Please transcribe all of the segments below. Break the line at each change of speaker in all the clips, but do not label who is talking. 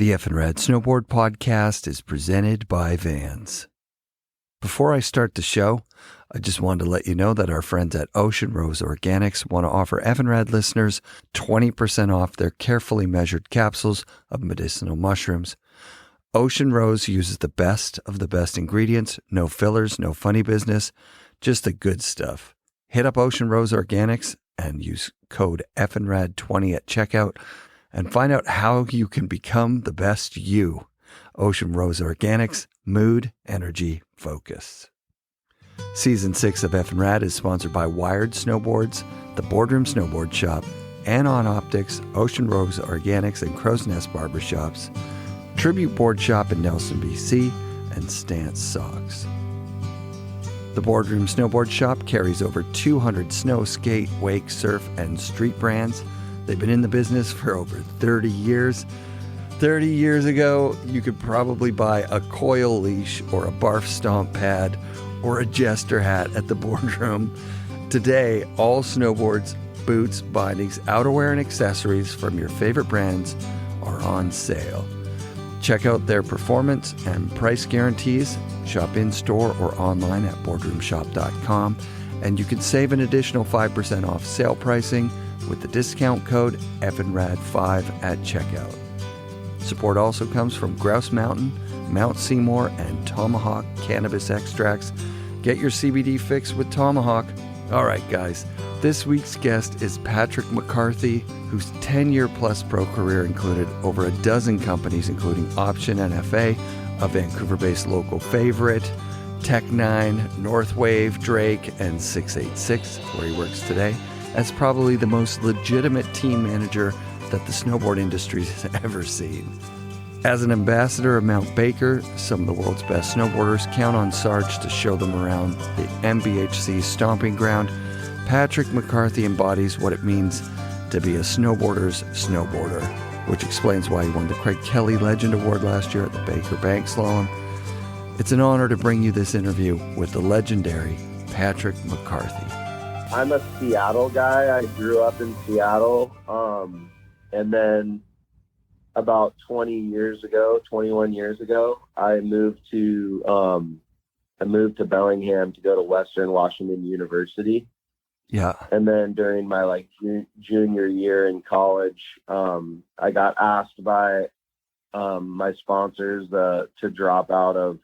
The FNRad Snowboard Podcast is presented by Vans. Before I start the show, I just wanted to let you know that our friends at Ocean Rose Organics want to offer FNRad listeners 20% off their carefully measured capsules of medicinal mushrooms. Ocean Rose uses the best of the best ingredients, no fillers, no funny business, just the good stuff. Hit up Ocean Rose Organics and use code FNRAD20 at checkout and find out how you can become the best you. Ocean Rose Organics, mood, energy, focus. Season 6 of FNRad is sponsored by Wired Snowboards, the Boardroom Snowboard Shop, Anon Optics, Ocean Rose Organics and Crow's Nest Barbershops, Tribute Board Shop in Nelson, BC, and Stance Socks. The Boardroom Snowboard Shop carries over 200 snow, skate, wake, surf, and street brands. They've been in the business for over 30 years. 30 years ago, you could probably buy a coil leash or a barf stomp pad or a jester hat at the Boardroom. Today, all snowboards, boots, bindings, outerwear, and accessories from your favorite brands are on sale. Check out their performance and price guarantees. Shop in-store or online at boardroomshop.com. And you can save an additional 5% off sale pricing with the discount code FNRAD5 at checkout. Support also comes from Grouse Mountain, Mount Seymour, and Tomahawk Cannabis Extracts. Get your CBD fix with Tomahawk. All right, guys, this week's guest is Patrick McCarthy, whose 10-year-plus pro career included over a dozen companies, including Option NFA, a Vancouver-based local favorite, Tech9, Northwave, Drake, and 686, where he works today, as probably the most legitimate team manager that the snowboard industry has ever seen. As an ambassador of Mount Baker, some of the world's best snowboarders count on Sarge to show them around the MBHC stomping ground. Patrick McCarthy embodies what it means to be a snowboarder's snowboarder, which explains why he won the Craig Kelly Legend Award last year at the Baker Bank Slalom. It's an honor to bring you this interview with the legendary Patrick McCarthy.
I'm a Seattle guy. I grew up in Seattle. And then about 21 years ago, I moved to Bellingham to go to Western Washington University.
Yeah.
And then during my junior year in college, I got asked by my sponsors to drop out of.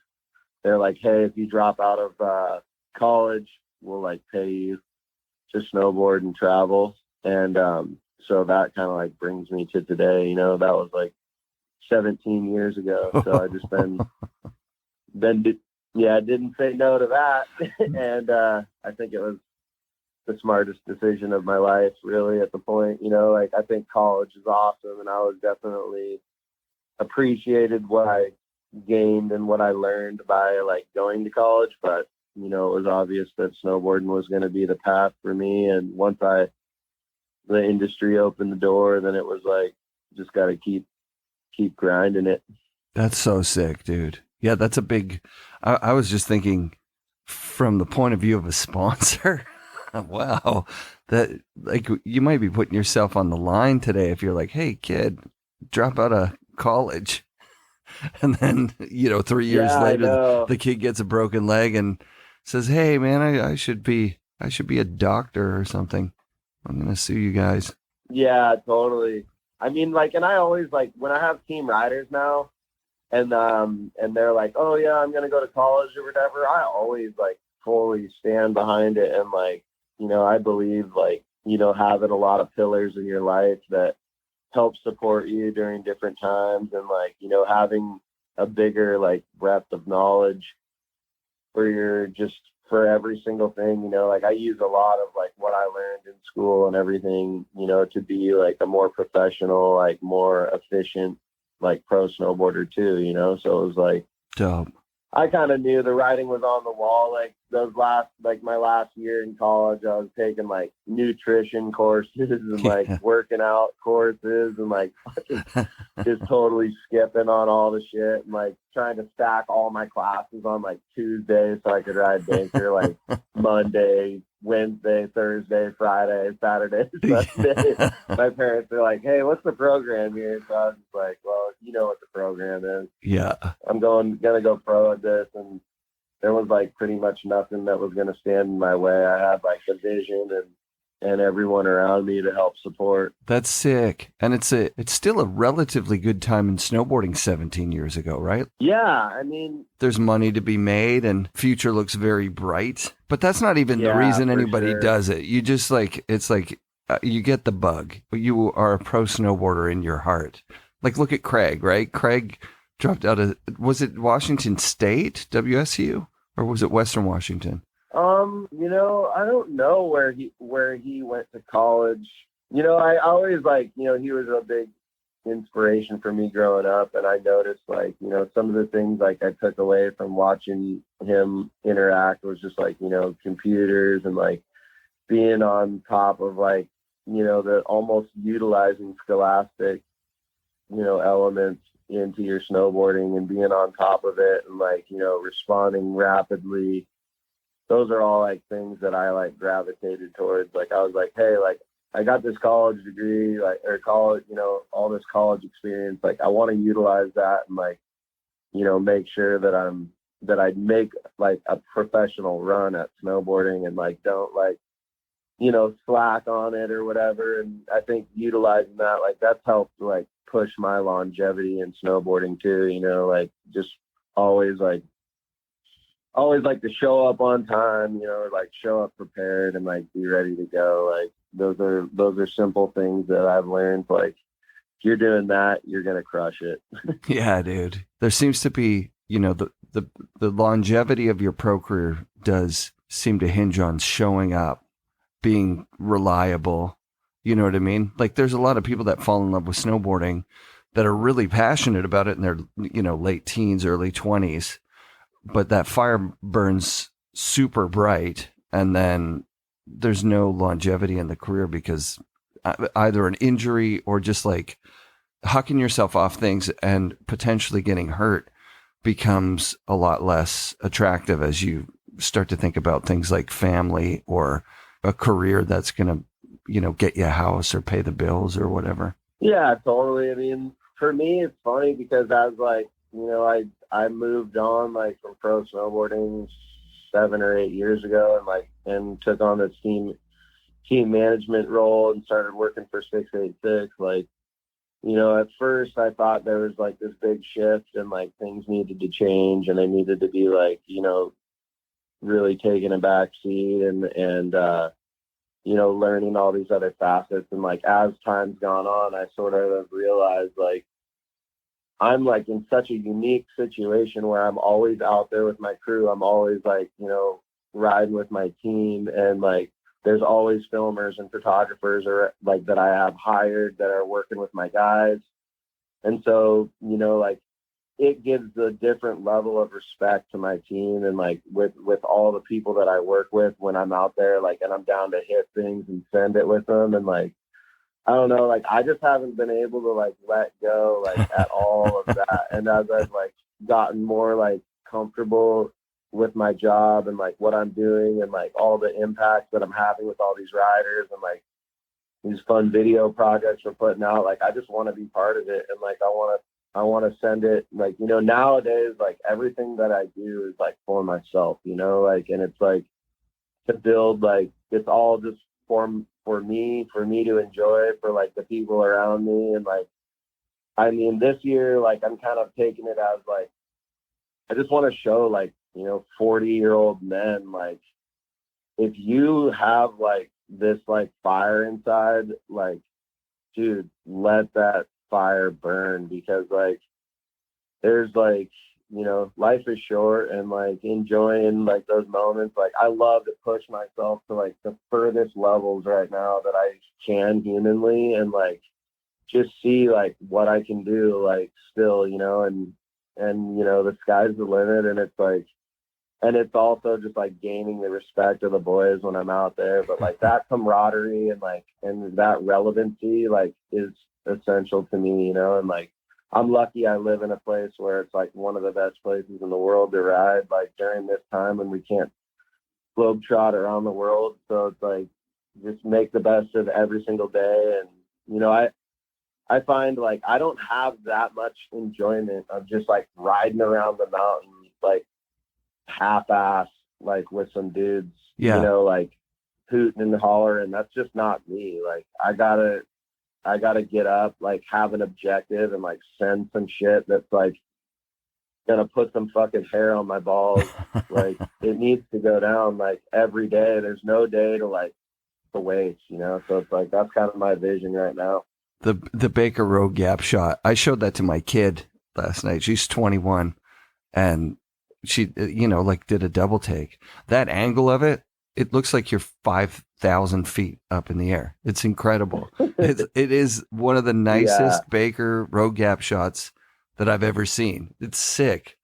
They're like, hey, if you drop out of college, we'll pay you to snowboard and travel. And so that kind of brings me to today. That was 17 years ago. So I just didn't say no to that. And I think it was the smartest decision of my life, really, at the point. I think college is awesome, and I was definitely appreciated what I gained and what I learned by going to college, but it was obvious that snowboarding was going to be the path for me. And once the industry opened the door, then it was just got to keep grinding it.
That's so sick, dude. Yeah, that's a big, I was just thinking from the point of view of a sponsor, wow, that you might be putting yourself on the line today if you're like, hey kid, drop out of college. And then, 3 years later, the kid gets a broken leg and says, hey man, I should be a doctor or something. I'm going to sue you guys.
Yeah, totally. I mean, and I always when I have team riders now and they're like, oh yeah, I'm going to go to college or whatever. I always fully stand behind it. And I believe having a lot of pillars in your life that help support you during different times, and having a bigger breadth of knowledge for every single thing. I use a lot of what I learned in school and everything, to be a more professional, more efficient, pro snowboarder too, so it was
dope.
I kind of knew the writing was on the wall. My last year in college, I was taking nutrition courses and working out courses and just totally skipping on all the shit and trying to stack all my classes on Tuesday so I could ride Banker Monday, Wednesday, Thursday, Friday, Saturday, Sunday. My parents are like, "Hey, what's the program here?" So I was just like, "Well, you know what the program is.
Yeah.
I'm gonna go pro at this." And there was like pretty much nothing that was gonna stand in my way. I had like the vision and everyone around me to help support.
That's sick. And it's still a relatively good time in snowboarding 17 years ago, right?
Yeah, I mean,
there's money to be made and future looks very bright. But that's not even the reason anybody does it. You just like, it's like you get the bug, but you are a pro snowboarder in your heart. Like, look at Craig, right? Craig dropped out of, was it Washington State, WSU, or was it Western Washington?
You know, I don't know where he went to college. You know, I always like, you know, he was a big inspiration for me growing up, and I noticed like, you know, some of the things like I took away from watching him interact was just like, you know, computers and like being on top of like, you know, the almost utilizing scholastic, you know, elements into your snowboarding and being on top of it and like, you know, responding rapidly. Those are all like things that I like gravitated towards. Like I was like, hey, like I got this college degree, like, or college, you know, all this college experience. Like I want to utilize that and like, you know, make sure that I make like a professional run at snowboarding and like don't like, you know, slack on it or whatever. And I think utilizing that, like that's helped like push my longevity in snowboarding too, you know, like just always like to show up on time, you know, like show up prepared and like be ready to go. Like those are simple things that I've learned. Like if you're doing that, you're going to crush it.
Yeah, dude. There seems to be, you know, the longevity of your pro career does seem to hinge on showing up, being reliable. You know what I mean? Like there's a lot of people that fall in love with snowboarding that are really passionate about it in their, you know, late teens, early 20s. But that fire burns super bright, and then there's no longevity in the career because either an injury or just like hucking yourself off things and potentially getting hurt becomes a lot less attractive as you start to think about things like family or a career that's going to, you know, get you a house or pay the bills or whatever.
Yeah, totally. I mean, for me, it's funny because I was like, you know, I moved on like from pro snowboarding 7 or 8 years ago and took on this team management role and started working for 686. Like, you know, at first I thought there was like this big shift and like things needed to change and I needed to be like, you know, really taking a back seat and you know, learning all these other facets. And like as time's gone on, I sort of realized like I'm like in such a unique situation where I'm always out there with my crew. I'm always like, you know, riding with my team and like there's always filmers and photographers or like that I have hired that are working with my guys. And so, you know, like it gives a different level of respect to my team and like with all the people that I work with when I'm out there, like, and I'm down to hit things and send it with them. And like, I don't know, like I just haven't been able to like let go like at all of that. And as I've like gotten more like comfortable with my job and like what I'm doing and like all the impacts that I'm having with all these riders and like these fun video projects we're putting out, like I just want to be part of it. And like I want to send it, like, you know, nowadays like everything that I do is like for myself, you know, like, and it's like to build, like it's all just for me to enjoy, for like the people around me. And like, I mean, this year, like I'm kind of taking it as like, I just want to show like, you know, 40-year-old men, like if you have like this like fire inside, like, dude, let that fire burn, because like there's like, you know, life is short and like enjoying like those moments. Like I love to push myself to like the furthest levels right now that I can humanly and like just see like what I can do, like still, you know, and you know, the sky's the limit. And it's like, and it's also just like gaining the respect of the boys when I'm out there. But like that camaraderie and like, and that relevancy like is essential to me, you know. And like, I'm lucky I live in a place where it's like one of the best places in the world to ride, like during this time when we can't globetrot around the world. So it's like, just make the best of every single day. And, I find like I don't have that much enjoyment of just like riding around the mountains, like half-ass, like with some dudes, like hooting and hollering. That's just not me. Like I gotta get up, like have an objective and like send some shit that's like gonna put some fucking hair on my balls. Like it needs to go down like every day. There's no day to like to waste, so it's like that's kind of my vision right now.
The Baker Road Gap shot, I showed that to my kid last night. She's 21, and she like did a double take. That angle of it looks like you're 5,000 feet up in the air. It's incredible. It is one of the nicest Baker Road Gap shots that I've ever seen. It's sick.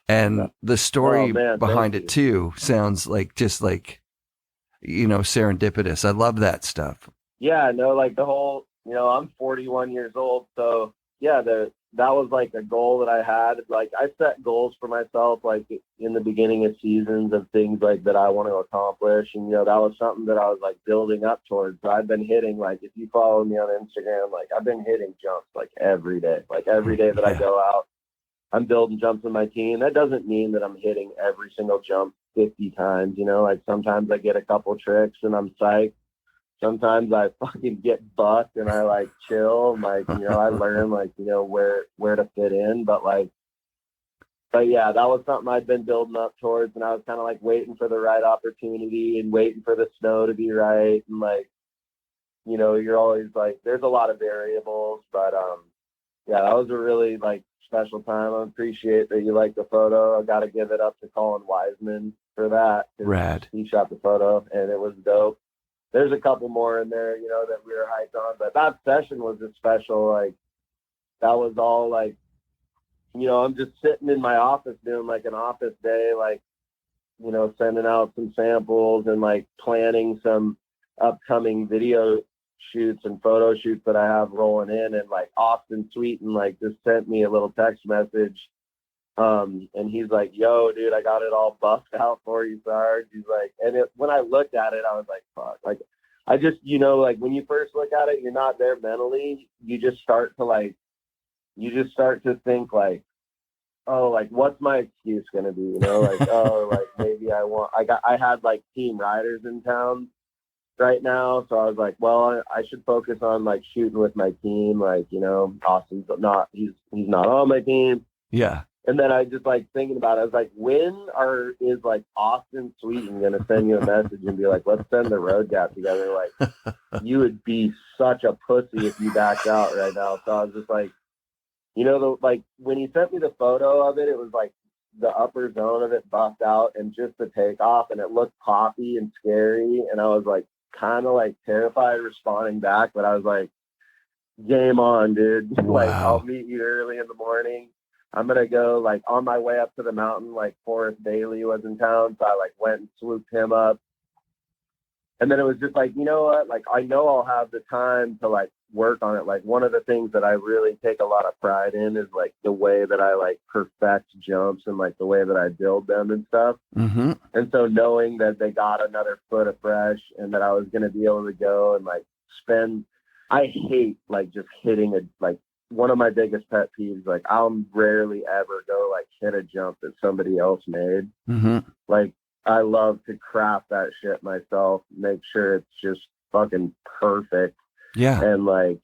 And the story behind it too sounds like just like, serendipitous. I love that stuff.
Yeah, no, like the whole, I'm 41 years old. So yeah, that was like a goal that I had. Like I set goals for myself, like in the beginning of seasons of things like that I want to accomplish. And, that was something that I was like building up towards. So I've been hitting, like, if you follow me on Instagram, like I've been hitting jumps like every day that I go out, I'm building jumps in my team. That doesn't mean that I'm hitting every single jump 50 times, like sometimes I get a couple tricks and I'm psyched. Sometimes I fucking get bucked and I like chill. And, like, I learn like, where to fit in, but yeah, that was something I'd been building up towards. And I was kind of like waiting for the right opportunity and waiting for the snow to be right. And like, you're always like, there's a lot of variables, but, yeah, that was a really like special time. I appreciate that you like the photo. I got to give it up to Colin Wiseman for that.
Rad.
He shot the photo and it was dope. There's a couple more in there, that we were hyped on, but that session was just special. Like that was all like, I'm just sitting in my office doing like an office day, like, sending out some samples and like planning some upcoming video shoots and photo shoots that I have rolling in. And like Austin Sweeten like just sent me a little text message. And he's like, yo, dude, I got it all buffed out for you, Sarge. He's like, and when I looked at it, I was like, fuck. Like, I just, like when you first look at it, you're not there mentally. You just start to think like, oh, like, what's my excuse going to be? Like, oh, like maybe I had like team riders in town right now. So I was like, well, I should focus on like shooting with my team. Like, Austin's not, he's not on my team.
Yeah.
And then I just like thinking about it, I was like, is like Austin Sweeten going to send you a message and be like, let's send the road gap together? Like, you would be such a pussy if you backed out right now. So I was just like, like when he sent me the photo of it, it was like the upper zone of it buffed out and just the takeoff, and it looked poppy and scary. And I was like, kind of like terrified responding back, but I was like, game on, dude.
Wow.
Like, I'll meet you early in the morning. I'm going to go like on my way up to the mountain, like Forrest Bailey was in town. So I like went and swooped him up. And then it was just like, you know what? Like, I know I'll have the time to like work on it. Like one of the things that I really take a lot of pride in is like the way that I like perfect jumps and like the way that I build them and stuff.
Mm-hmm.
And so knowing that they got another foot of fresh and that I was going to be able to go and like I hate like just hitting like one of my biggest pet peeves, like I'll rarely ever go like hit a jump that somebody else made.
Mm-hmm.
Like I love to craft that shit myself, make sure it's just fucking perfect.
Yeah.
And like,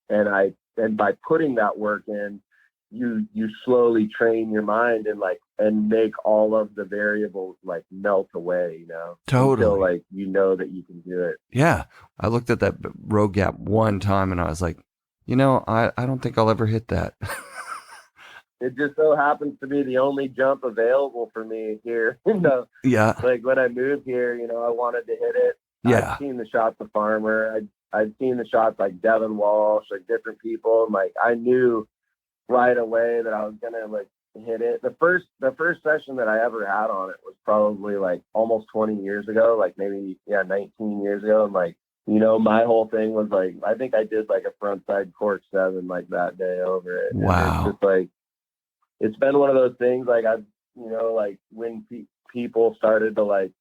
and by putting that work in, you slowly train your mind and make all of the variables like melt away,
Totally.
Until like, that you can do it.
Yeah. I looked at that road gap one time and I was like, I don't think I'll ever hit that.
It just so happens to be the only jump available for me here.
Yeah.
Like when I moved here, I wanted to hit it.
Yeah.
I'd seen the shots of Farmer. I'd seen the shots like Devin Walsh, like different people. And like, I knew right away that I was going to like hit it. The first session that I ever had on it was probably like almost 20 years ago, like maybe 19 years ago. And like, my whole thing was like, I think I did like a frontside cork 7 like that day over it.
Wow.
And it's just like, it's been one of those things like I've, like when people started to like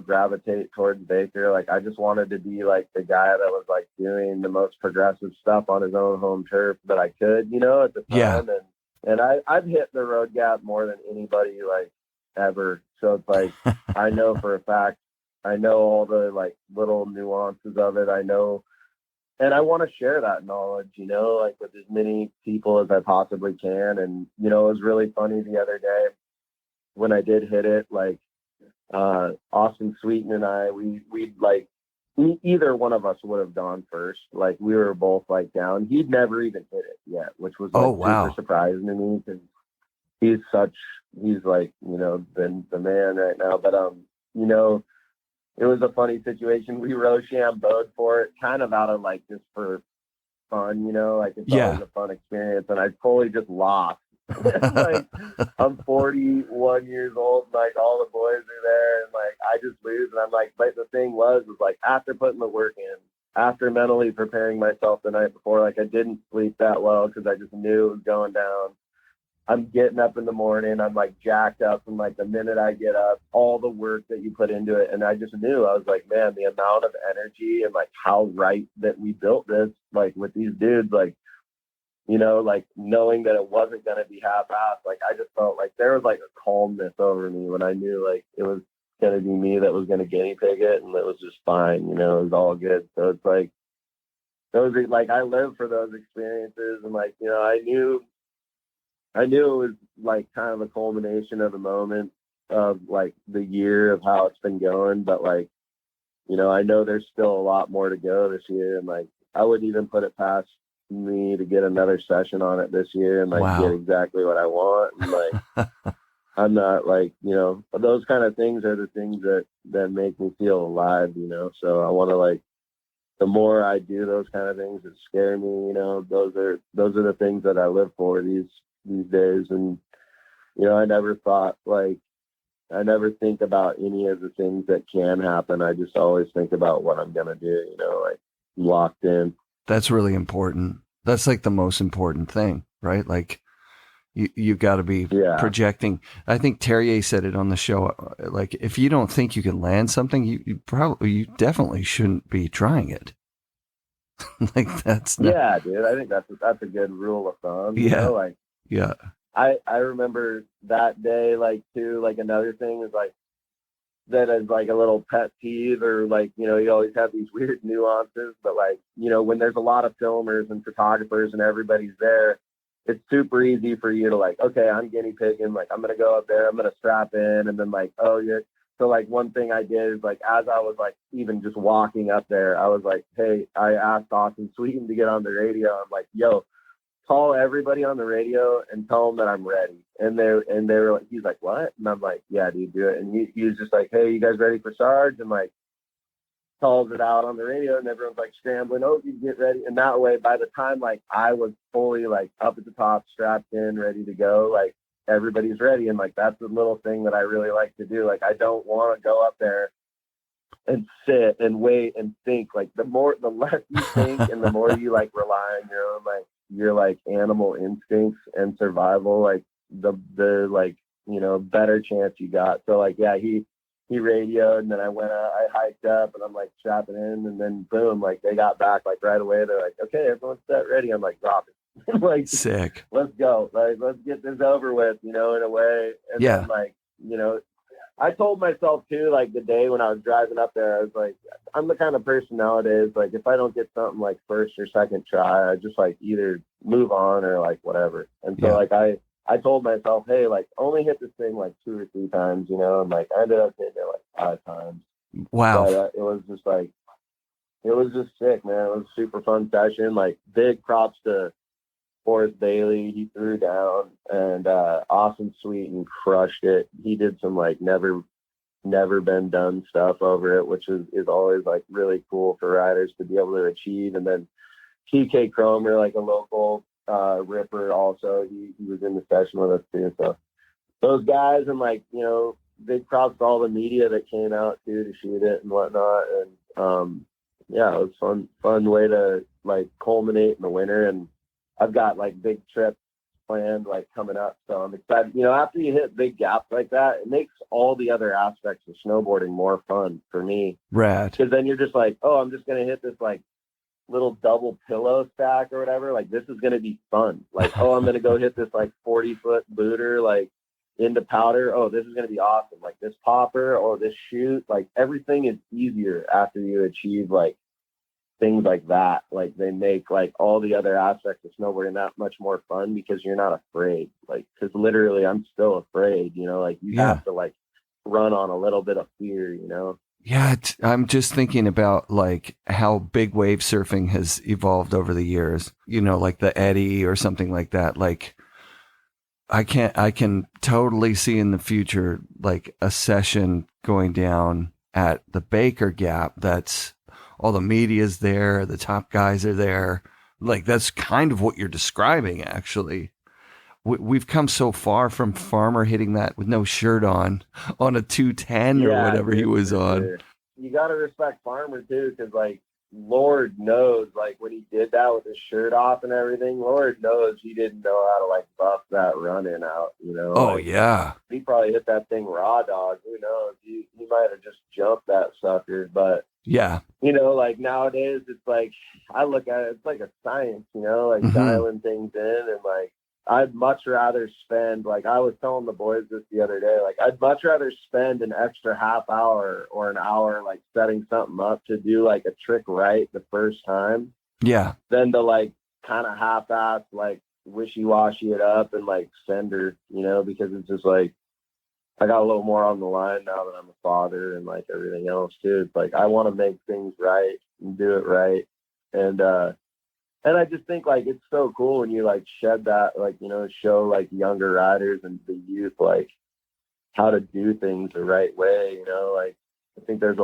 gravitate towards Baker. Like, I just wanted to be like the guy that was like doing the most progressive stuff on his own home turf that I could, at the time. And I've hit the road gap more than anybody like ever. So it's like, I know for a fact, I know all the like little nuances of it. I know, and I want to share that knowledge, like with as many people as I possibly can. And, it was really funny the other day when I did hit it, like, Austin Sweeten and I, we'd like, either one of us would have gone first. Like, we were both like down. He'd never even hit it yet, which was like super surprising to me, because he's like, been the man right now. But, it was a funny situation. We Rochambeau'd for it, kind of out of like just for fun, like it's always a fun experience. And I fully just lost. Like, I'm 41 years old, and like all the boys are there, and like I just lose. And I'm like, but the thing was like, after putting the work in, after mentally preparing myself the night before, like I didn't sleep that well because I just knew it was going down. I'm getting up in the morning, I'm like jacked up, and like the minute I get up, all the work that you put into it, and I just knew, I was like, man, the amount of energy and like how right that we built this, like with these dudes, like, like knowing that it wasn't going to be half-assed, like I just felt like there was like a calmness over me when I knew like it was going to be me that was going to guinea pig it, and it was just fine, it was all good. So it's like, those are like, I live for those experiences, and like, I knew it was like kind of a culmination of the moment of like the year of how it's been going. But like, I know there's still a lot more to go this year. And like, I wouldn't even put it past me to get another session on it this year and like get exactly what I want. And like, I'm not like, those kind of things are the things that make me feel alive, so I want to like, the more I do those kind of things that scare me, those are the things that I live for these days. And I never think about any of the things that can happen. I just always think about what I'm gonna do, like locked in.
That's really important. That's like the most important thing, right? Like you got to be projecting. I think Terrier said it on the show, like if you don't think you can land something, you definitely shouldn't be trying it. Like that's
dude, I think that's a good rule of thumb. I remember that day, like too, like another thing is like, that is like a little pet peeve, or like, you always have these weird nuances, but like, when there's a lot of filmers and photographers and everybody's there, it's super easy for you to like, okay, I'm guinea pigging, like I'm going to go up there, I'm going to strap in, and then like, oh yeah. So like one thing I did is like, as I was like even just walking up there, I was like, hey, I asked Austin Sweeten to get on the radio. I'm like, yo, call everybody on the radio and tell them that I'm ready. And they were like, he's like, what? And I'm like, yeah, dude, do it. And he was just like, hey, you guys ready for Sarge? And like calls it out on the radio, and everyone's like scrambling, oh, you get ready. And that way, by the time like I was fully like up at the top, strapped in, ready to go, like everybody's ready. And like, that's the little thing that I really like to do. Like, I don't want to go up there and sit and wait and think. Like the less you think and the more you like rely on your own, like your like animal instincts and survival, like the like, better chance you got. So like, yeah, he radioed, and then I went out, I hiked up, and I'm like strapping in, and then boom, like they got back like right away. They're like, okay, everyone's set, ready. I'm like, drop it. Like, sick. Let's go. Like, let's get this over with, in a way. And then like, I told myself too, like the day when I was driving up there, I was like, I'm the kind of person nowadays, like if I don't get something like first or second try, I just like either move on or like whatever. And so like I told myself, hey, like only hit this thing like 2 or 3 times, and like I ended up hitting it like 5 times. Wow. But, it was just sick, man. It was a super fun session. Like big props to Forrest Bailey. He threw down, and Austin Sweeten crushed it. He did some like never been done stuff over it, which is always like really cool for riders to be able to achieve. And then TK Cromer, like a local ripper, also he was in the session with us too. So those guys, and like, big props to all the media that came out too to shoot it and whatnot. And it was fun way to like culminate in the winter. And I've got like big trips planned like coming up. So I'm excited. You know, after you hit big gaps like that, it makes all the other aspects of snowboarding more fun for me.
Rad.
Because then you're just like, oh, I'm just going to hit this like little double pillow stack or whatever. Like, this is going to be fun. Like, oh, I'm going to go hit this like 40-foot booter, like into powder. Oh, this is going to be awesome. Like this popper or this chute, like everything is easier after you achieve like things like that. Like they make like all the other aspects of snowboarding that much more fun because you're not afraid. Like, cause literally I'm still afraid, you know, like you have to like run on a little bit of fear, you know?
Yeah. I'm just thinking about like how big wave surfing has evolved over the years, you know, like the Eddy or something like that. Like I can totally see in the future, like a session going down at the Baker Gap. That's, all the media's there, the top guys are there. Like, that's kind of what you're describing, actually. We've come so far from Farmer hitting that with no shirt on a 210 or whatever he was on.
Sure. You got to respect Farmer, too, because, like, Lord knows, like, when he did that with his shirt off and everything, Lord knows he didn't know how to, like, buff that run-in out, you know?
Oh,
like,
yeah.
He probably hit that thing raw dog. Who knows? He might have just jumped that sucker, but...
Yeah.
You know, like nowadays, it's like, I look at it, it's like a science, you know, like dialing things in. And like, I'd much rather spend, like I was telling the boys this the other day, like I'd much rather spend an extra half hour or an hour, like setting something up to do like a trick right the first time.
Yeah.
Than to like kind of half-ass, like wishy-washy it up and like send her, you know, because it's just like, I got a little more on the line now that I'm a father and like everything else too. It's like, I want to make things right and do it right. And I just think like, it's so cool when you like shed that, like, you know, show like younger riders and the youth, like how to do things the right way. You know, like I think there's a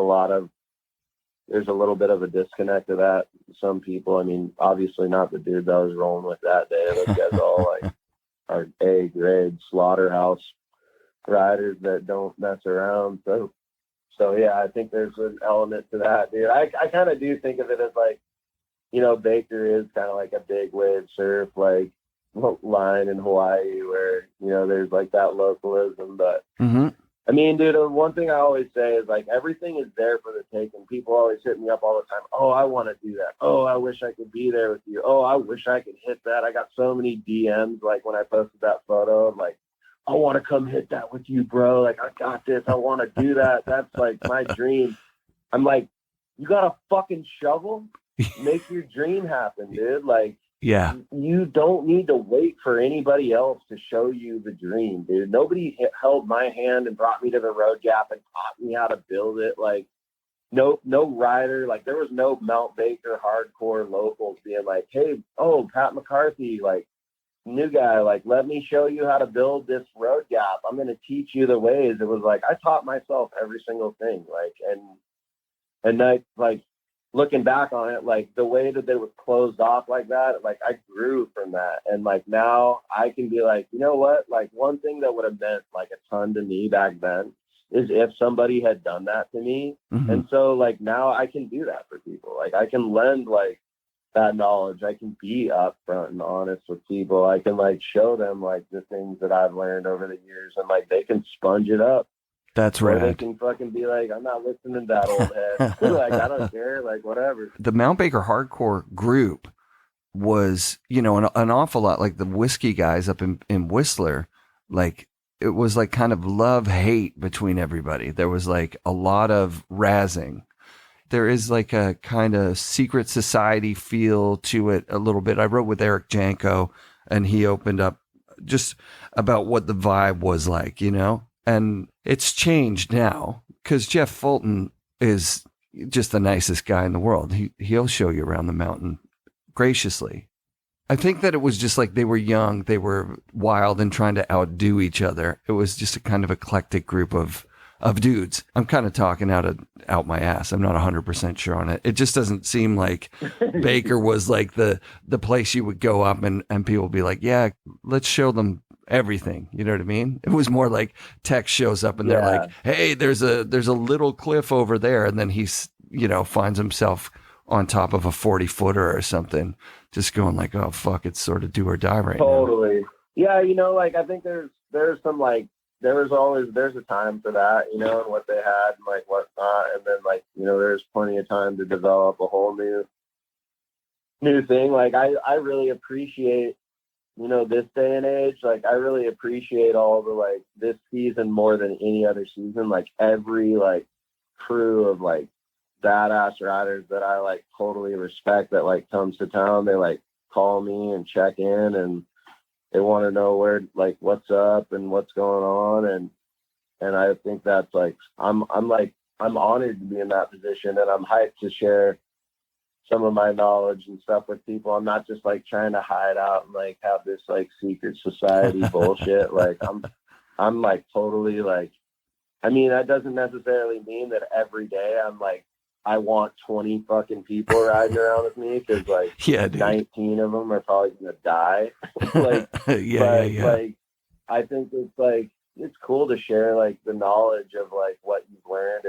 little bit of a disconnect of that. Some people, I mean, obviously not the dudes I was rolling with that day. Those guys all like are A-grade slaughterhouse riders that don't mess around. So yeah, I think there's an element to that, dude. I kind of do think of it as like, you know, Baker is kind of like a big wave surf, like line in Hawaii where, you know, there's like that localism. But I mean, dude, one thing I always say is like, everything is there for the taking. People always hit me up all the time. Oh, I want to do that. Oh, I wish I could be there with you. Oh, I wish I could hit that. I got so many DMs, like when I posted that photo, I'm like, I want to come hit that with you, bro. Like, I got this. I want to do that. That's like my dream. I'm like, you got a fucking shovel? Make your dream happen, dude. Like,
yeah,
you don't need to wait for anybody else to show you the dream, dude. Nobody held my hand and brought me to the road gap and taught me how to build it. Like, no rider. Like, there was no Mount Baker hardcore locals being like, hey, oh, Pat McCarthy, like, new guy, like, let me show you how to build this road gap. I'm going to teach you the ways. It was like, I taught myself every single thing. Like, and I, like, looking back on it, like the way that they was closed off like that, like I grew from that. And like, now I can be like, you know what? Like one thing that would have meant like a ton to me back then is if somebody had done that to me. And so like, now I can do that for people. Like I can lend like that knowledge. I can be upfront and honest with people. I can like show them like the things that I've learned over the years, and like they can sponge it up.
That's right.
Or they can fucking be like, I'm not listening to that old head. Like, I don't care. Like, whatever.
The Mount Baker hardcore group was, you know, an awful lot like the whiskey guys up in Whistler. Like, it was like kind of love-hate between everybody. There was like a lot of razzing. There is like a kind of secret society feel to it a little bit. I wrote with Eric Janko, and he opened up just about what the vibe was like, you know? And it's changed now because Jeff Fulton is just the nicest guy in the world. He'll show you around the mountain graciously. I think that it was just like they were young, they were wild and trying to outdo each other. It was just a kind of eclectic group of dudes. I'm kind of talking out my ass. I'm not 100% sure on it. It just doesn't seem like Baker was like the place you would go up and people would be like, yeah, let's show them everything. You know what I mean? It was more like Tex shows up and they're like, hey, there's a little cliff over there. And then he's, you know, finds himself on top of a 40-footer or something, just going like, oh, fuck, it's sort of do or die right now.
Totally. Yeah, like I think there's some like there's a time for that, and what they had and like whatnot, and then like there's plenty of time to develop a whole new thing. Like I really appreciate this day and age. Like I really appreciate all the like this season more than any other season. Like every like crew of like badass riders that I like totally respect that like comes to town, they like call me and check in, and they want to know where, like, what's up and what's going on. And I think that's like, I'm honored to be in that position, and I'm hyped to share some of my knowledge and stuff with people. I'm not just like trying to hide out and like have this like secret society bullshit. Like I'm like totally like, I mean, that doesn't necessarily mean that every day I'm like, I want 20 fucking people riding around with me, because like 19 of them are probably gonna die. Like, like I think it's like it's cool to share like the knowledge of like what you've learned,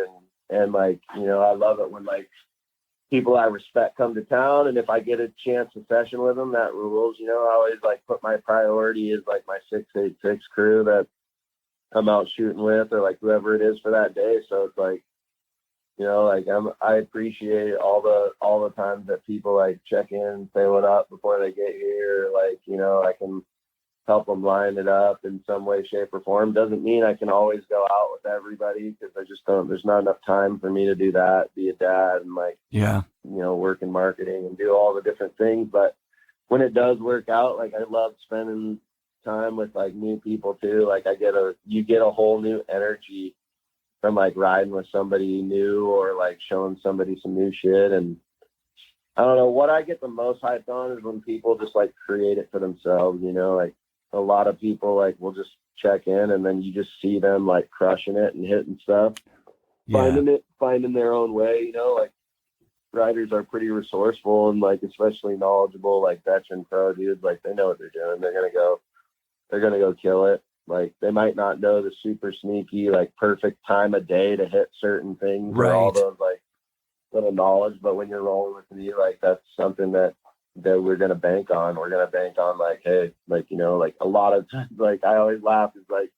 and like I love it when like people I respect come to town, and if I get a chance to session with them, that rules. I always like put my priority as like my 686 crew that I'm out shooting with, or like whoever it is for that day. So it's like, like I appreciate all the times that people like check in and say what up before they get here. Like, I can help them line it up in some way, shape, or form. Doesn't mean I can always go out with everybody, because I just don't, there's not enough time for me to do that, be a dad and like, work in marketing and do all the different things. But when it does work out, like I love spending time with like new people too. Like you get a whole new energy from like riding with somebody new, or like showing somebody some new shit. And I don't know, what I get the most hyped on is when people just like create it for themselves. Like a lot of people like will just check in, and then you just see them like crushing it and hitting stuff, finding their own way. Like riders are pretty resourceful and like especially knowledgeable, like veteran pro dudes. Like they know what they're doing. They're gonna go kill it. Like they might not know the super sneaky, like perfect time of day to hit certain things, or all those like little knowledge. But when you're rolling with me, like that's something that we're going to bank on. We're going to bank on like, hey, like, like a lot of times, like I always laugh is like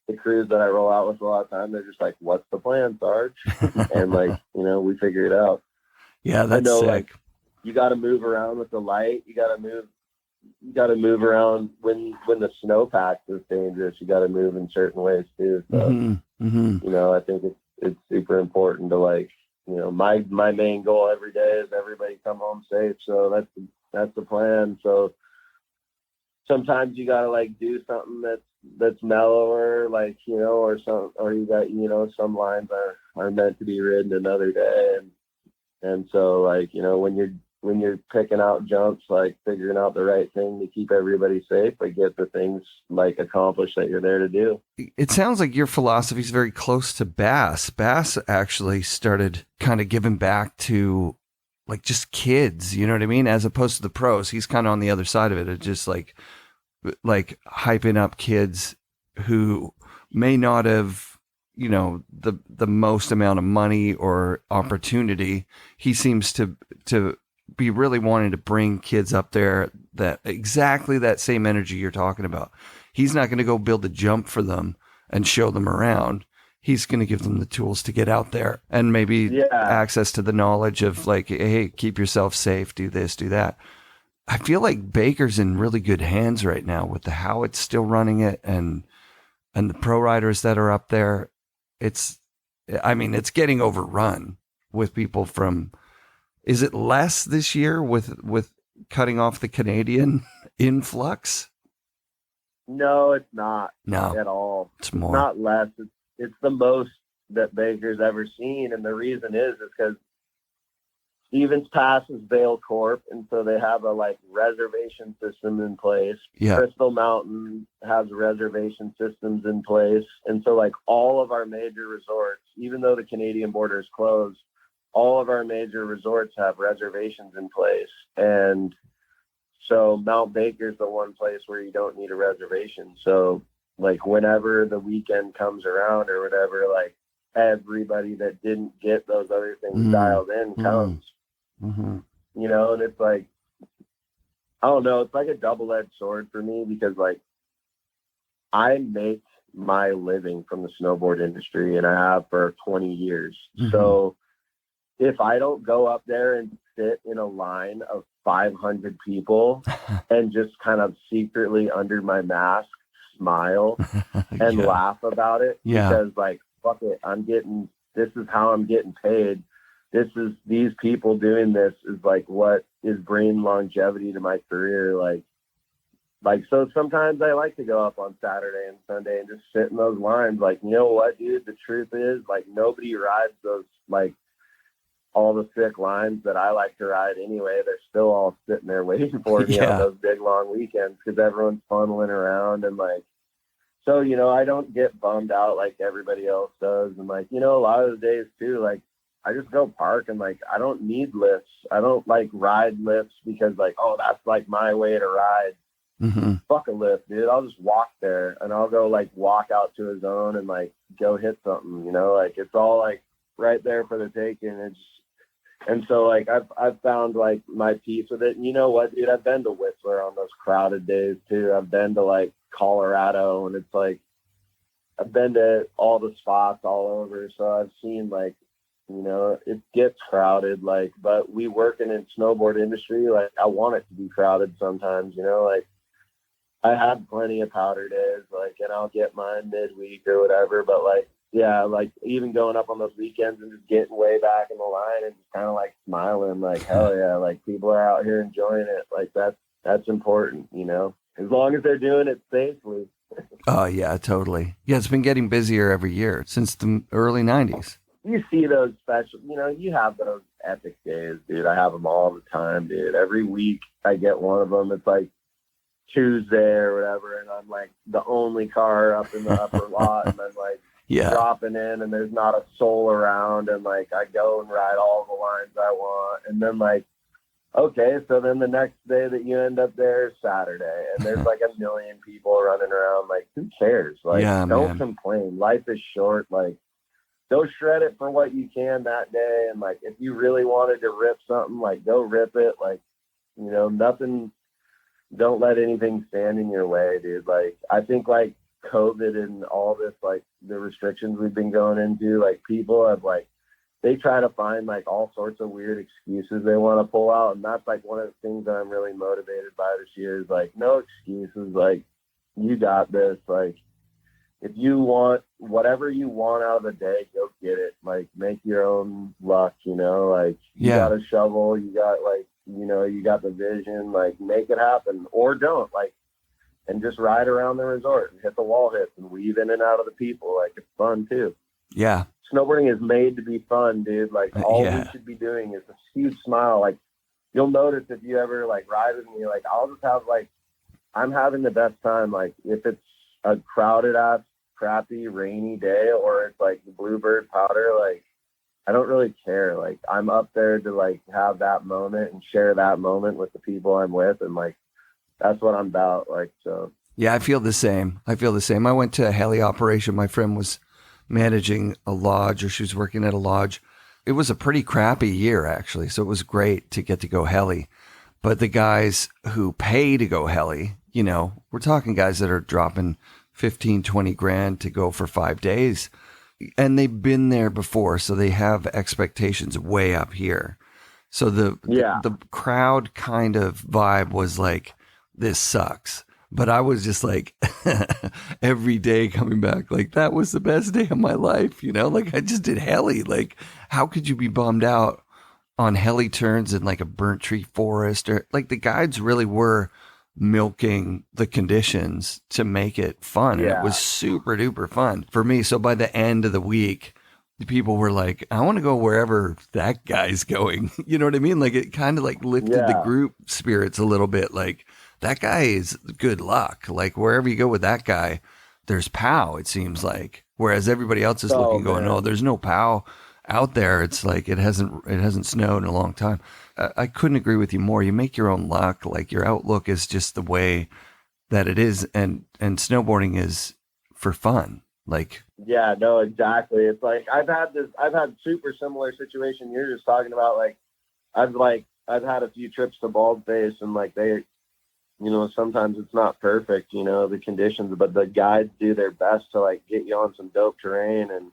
the crews that I roll out with a lot of time, they're just like, what's the plan, Sarge? And like, we figure it out.
Yeah. That's sick.
Like you got to move around with the light. You got to move around when the snowpack is dangerous. You got to move in certain ways too. So, I think it's super important to like, my main goal every day is everybody come home safe. So that's the plan. So sometimes you got to like do something that's mellower, like, or you got, some lines are meant to be ridden another day. And so like, when you're picking out jumps, like figuring out the right thing to keep everybody safe, but get the things like accomplished that you're there to do.
It sounds like your philosophy is very close to Bass. Bass actually started kind of giving back to like just kids, you know what I mean? As opposed to the pros. He's kind of on the other side of it. It's just like hyping up kids who may not have, the most amount of money or opportunity. He seems to be really wanting to bring kids up there that exactly that same energy you're talking about. He's not going to go build a jump for them and show them around. He's going to give them the tools to get out there and maybe access to the knowledge of like, hey, keep yourself safe, do this, do that. I feel like Baker's in really good hands right now with the Howit's still running it and the pro riders that are up there. It's getting overrun with people from. Is it less this year with cutting off the Canadian influx?
No, it's not.
No,
at all.
It's more.
It's not less. It's the most that Baker's ever seen, and the reason is because Stevens Pass is Vail Corp, and so they have a like reservation system in place.
Yeah.
Crystal Mountain has reservation systems in place, and so like all of our major resorts, even though the Canadian border is closed, all of our major resorts have reservations in place. And so Mount Baker's the one place where you don't need a reservation. So like whenever the weekend comes around or whatever, like everybody that didn't get those other things dialed in comes, and it's like, I don't know, it's like a double-edged sword for me, because like I make my living from the snowboard industry, and I have for 20 years.
Mm-hmm.
So if I don't go up there and sit in a line of 500 people and just kind of secretly under my mask smile and laugh about it, because like, fuck it, this is how I'm getting paid. These people doing this is like what is bringing longevity to my career. Like, so sometimes I like to go up on Saturday and Sunday and just sit in those lines. Like, you know what, dude, the truth is, like, nobody rides those, like, all the sick lines that I like to ride anyway. They're still all sitting there waiting for me on those big long weekends, because everyone's funneling around. And like, so, you know, I don't get bummed out like everybody else does. And like, you know, a lot of the days too, like, I just go park, and like, I don't need lifts. I don't like ride lifts because like, oh, that's like my way to ride.
Mm-hmm.
Fuck a lift, dude. I'll just walk there, and I'll go like walk out to a zone and like go hit something, you know, like it's all like right there for the taking. And so like I've found like my peace with it. And you know what, dude, I've been to Whistler on those crowded days too. I've been to like Colorado, and it's like I've been to all the spots all over. So I've seen like, you know, it gets crowded, like, but we working in snowboard industry, like I want it to be crowded sometimes, you know, like I have plenty of powder days, like, and I'll get mine midweek or whatever. But like, yeah, like even going up on those weekends and just getting way back in the line and just kind of like smiling, like, hell yeah, like people are out here enjoying it. Like that's important, you know, as long as they're doing it safely.
Oh yeah, totally. Yeah, it's been getting busier every year since the early 90s.
You see those special, you know, you have those epic days, dude. I have them all the time, dude. Every week I get one of them. It's like Tuesday or whatever, and I'm like the only car up in the upper lot, and I'm like dropping in, and there's not a soul around, and like I go and ride all the lines I want, and then like, okay, so then the next day that you end up there is Saturday, and there's like a million people running around. Like, who cares? Like, don't complain. Life is short. Like, go shred it for what you can that day, and like if you really wanted to rip something, like go rip it. Like, you know, nothing. Don't let anything stand in your way, dude. Like, I think like COVID and all this, like the restrictions we've been going into, like people have like, they try to find like all sorts of weird excuses they want to pull out. And that's like one of the things that I'm really motivated by this year is like, no excuses. Like, you got this. Like, if you want whatever you want out of the day, go get it. Like, make your own luck, you know, like you got a shovel, you got like, you know, you got the vision, like make it happen, or don't, like, and just ride around the resort and hit the wall hits and weave in and out of the people. Like, it's fun too. Yeah. Snowboarding is made to be fun, dude. Like, all we should be doing is a huge smile. Like, you'll notice if you ever like ride with me, like I'll just have like, I'm having the best time. Like, if it's a crowded ass, crappy, rainy day, or it's like the Bluebird powder, like, I don't really care. Like, I'm up there to like have that moment and share that moment with the people I'm with. And like, that's what I'm about. Like, so. Yeah, I feel the same. I went to a heli operation. My friend was managing a lodge, or she was working at a lodge. It was a pretty crappy year actually. So it was great to get to go heli, but the guys who pay to go heli, you know, we're talking guys that are dropping 15, 20 grand to go for 5 days. And they've been there before, so they have expectations way up here. So the crowd kind of vibe was like, this sucks. But I was just like, every day coming back, like, that was the best day of my life, you know? Like, I just did heli. Like, how could you be bummed out on heli turns in like a burnt tree forest? Or like, the guides really were milking the conditions to make it fun. And it was super duper fun for me. So by the end of the week, the people were like, I want to go wherever that guy's going. You know what I mean? Like, it kind of like lifted the group spirits a little bit. Like, that guy is good luck. Like, wherever you go with that guy, there's POW, it seems like. Whereas everybody else is looking, going, oh, there's no POW out there. It's like, it hasn't snowed in a long time. I couldn't agree with you more. You make your own luck. Like, your outlook is just the way that it is. And snowboarding is for fun. Like, yeah, no, exactly. It's like, I've had super similar situation you're just talking about. Like, I've had a few trips to Baldface, and like, you know, sometimes it's not perfect, you know, the conditions, but the guides do their best to like get you on some dope terrain, and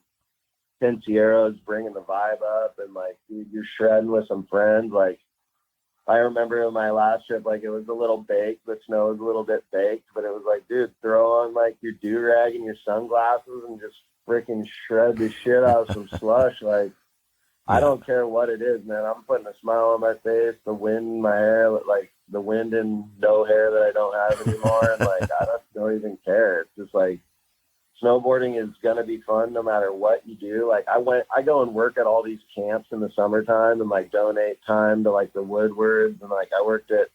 Pinciero's bringing the vibe up, and like you're shredding with some friends. Like I remember in my last trip, like it was a little baked, the snow was a little bit baked, but it was like, dude, throw on like your do-rag and your sunglasses and just freaking shred the shit out of some slush. Like, I don't care what it is, man. I'm putting a smile on my face, the wind in my hair, like the wind and no hair that I don't have anymore. And like, I don't even care. It's just like, snowboarding is going to be fun no matter what you do. Like I go and work at all these camps in the summertime and like donate time to like the Woodwards. And like, I worked at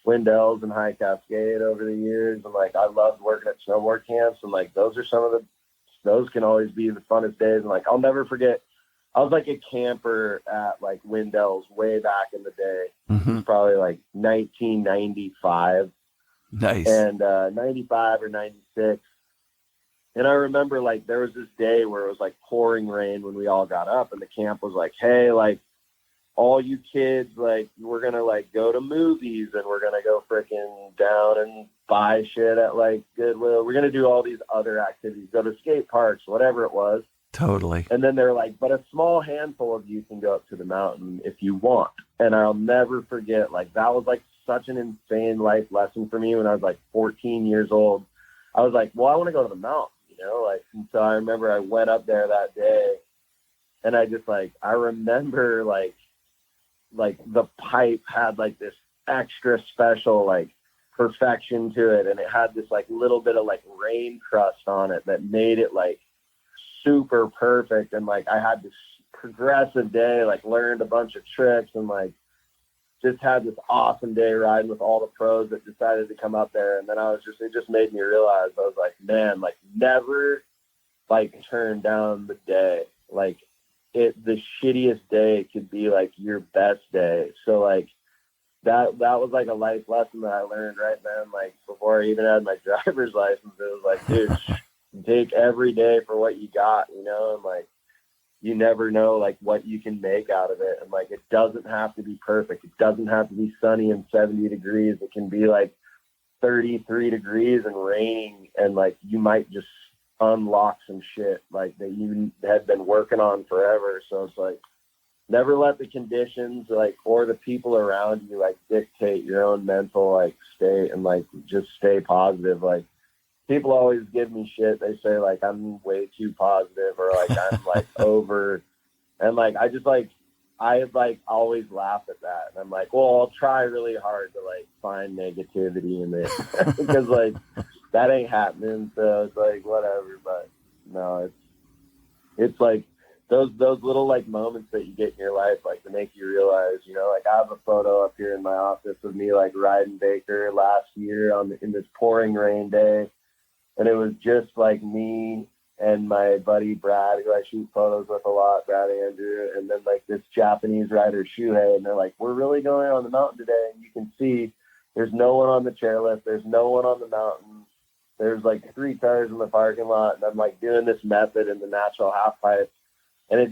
Windell's and High Cascade over the years. And like, I loved working at snowboard camps. And like, those can always be the funnest days. And like, I'll never forget, I was like a camper at like Windell's way back in the day.
Mm-hmm.
Probably like 1995.
Nice.
And 95 or 96. And I remember like there was this day where it was like pouring rain when we all got up, and the camp was like, hey, like all you kids, like we're going to like go to movies, and we're going to go freaking down and buy shit at like Goodwill. We're going to do all these other activities, go to skate parks, whatever it was.
Totally.
And then they're like, but a small handful of you can go up to the mountain if you want. And I'll never forget, like, that was like such an insane life lesson for me when I was like 14 years old. I was like, well, I want to go to the mountain, you know, like, and so I remember I went up there that day, and I just like, I remember like the pipe had like this extra special, like, perfection to it. And it had this like little bit of like rain crust on it that made it like super perfect. And like I had this progressive day, like learned a bunch of tricks, and like just had this awesome day riding with all the pros that decided to come up there. And then it just made me realize, I was like, man, like never like turn down the day. Like the shittiest day could be like your best day. So like that was like a life lesson that I learned right then, like before I even had my driver's license. It was like, dude, take every day for what you got, you know, and like you never know like what you can make out of it. And like it doesn't have to be perfect. It doesn't have to be sunny and 70 degrees. It can be like 33 degrees and raining, and like you might just unlock some shit like that you had been working on forever. So it's like never let the conditions like or the people around you like dictate your own mental like state, and like just stay positive. Like people always give me shit. They say like I'm way too positive, or like I'm like over, and like I always laugh at that, and I'm like, well, I'll try really hard to like find negativity in it because like that ain't happening. So it's like whatever. But no, it's like those little like moments that you get in your life, like to make you realize, you know, like I have a photo up here in my office of me like riding Baker last year in this pouring rain day. And it was just like me and my buddy Brad, who I shoot photos with a lot, Brad Andrew, and then like this Japanese rider Shuhei, and they're like, we're really going on the mountain today, and you can see there's no one on the chairlift, there's no one on the mountain, there's like 3 cars in the parking lot, and I'm like doing this method in the natural half pipe, and it's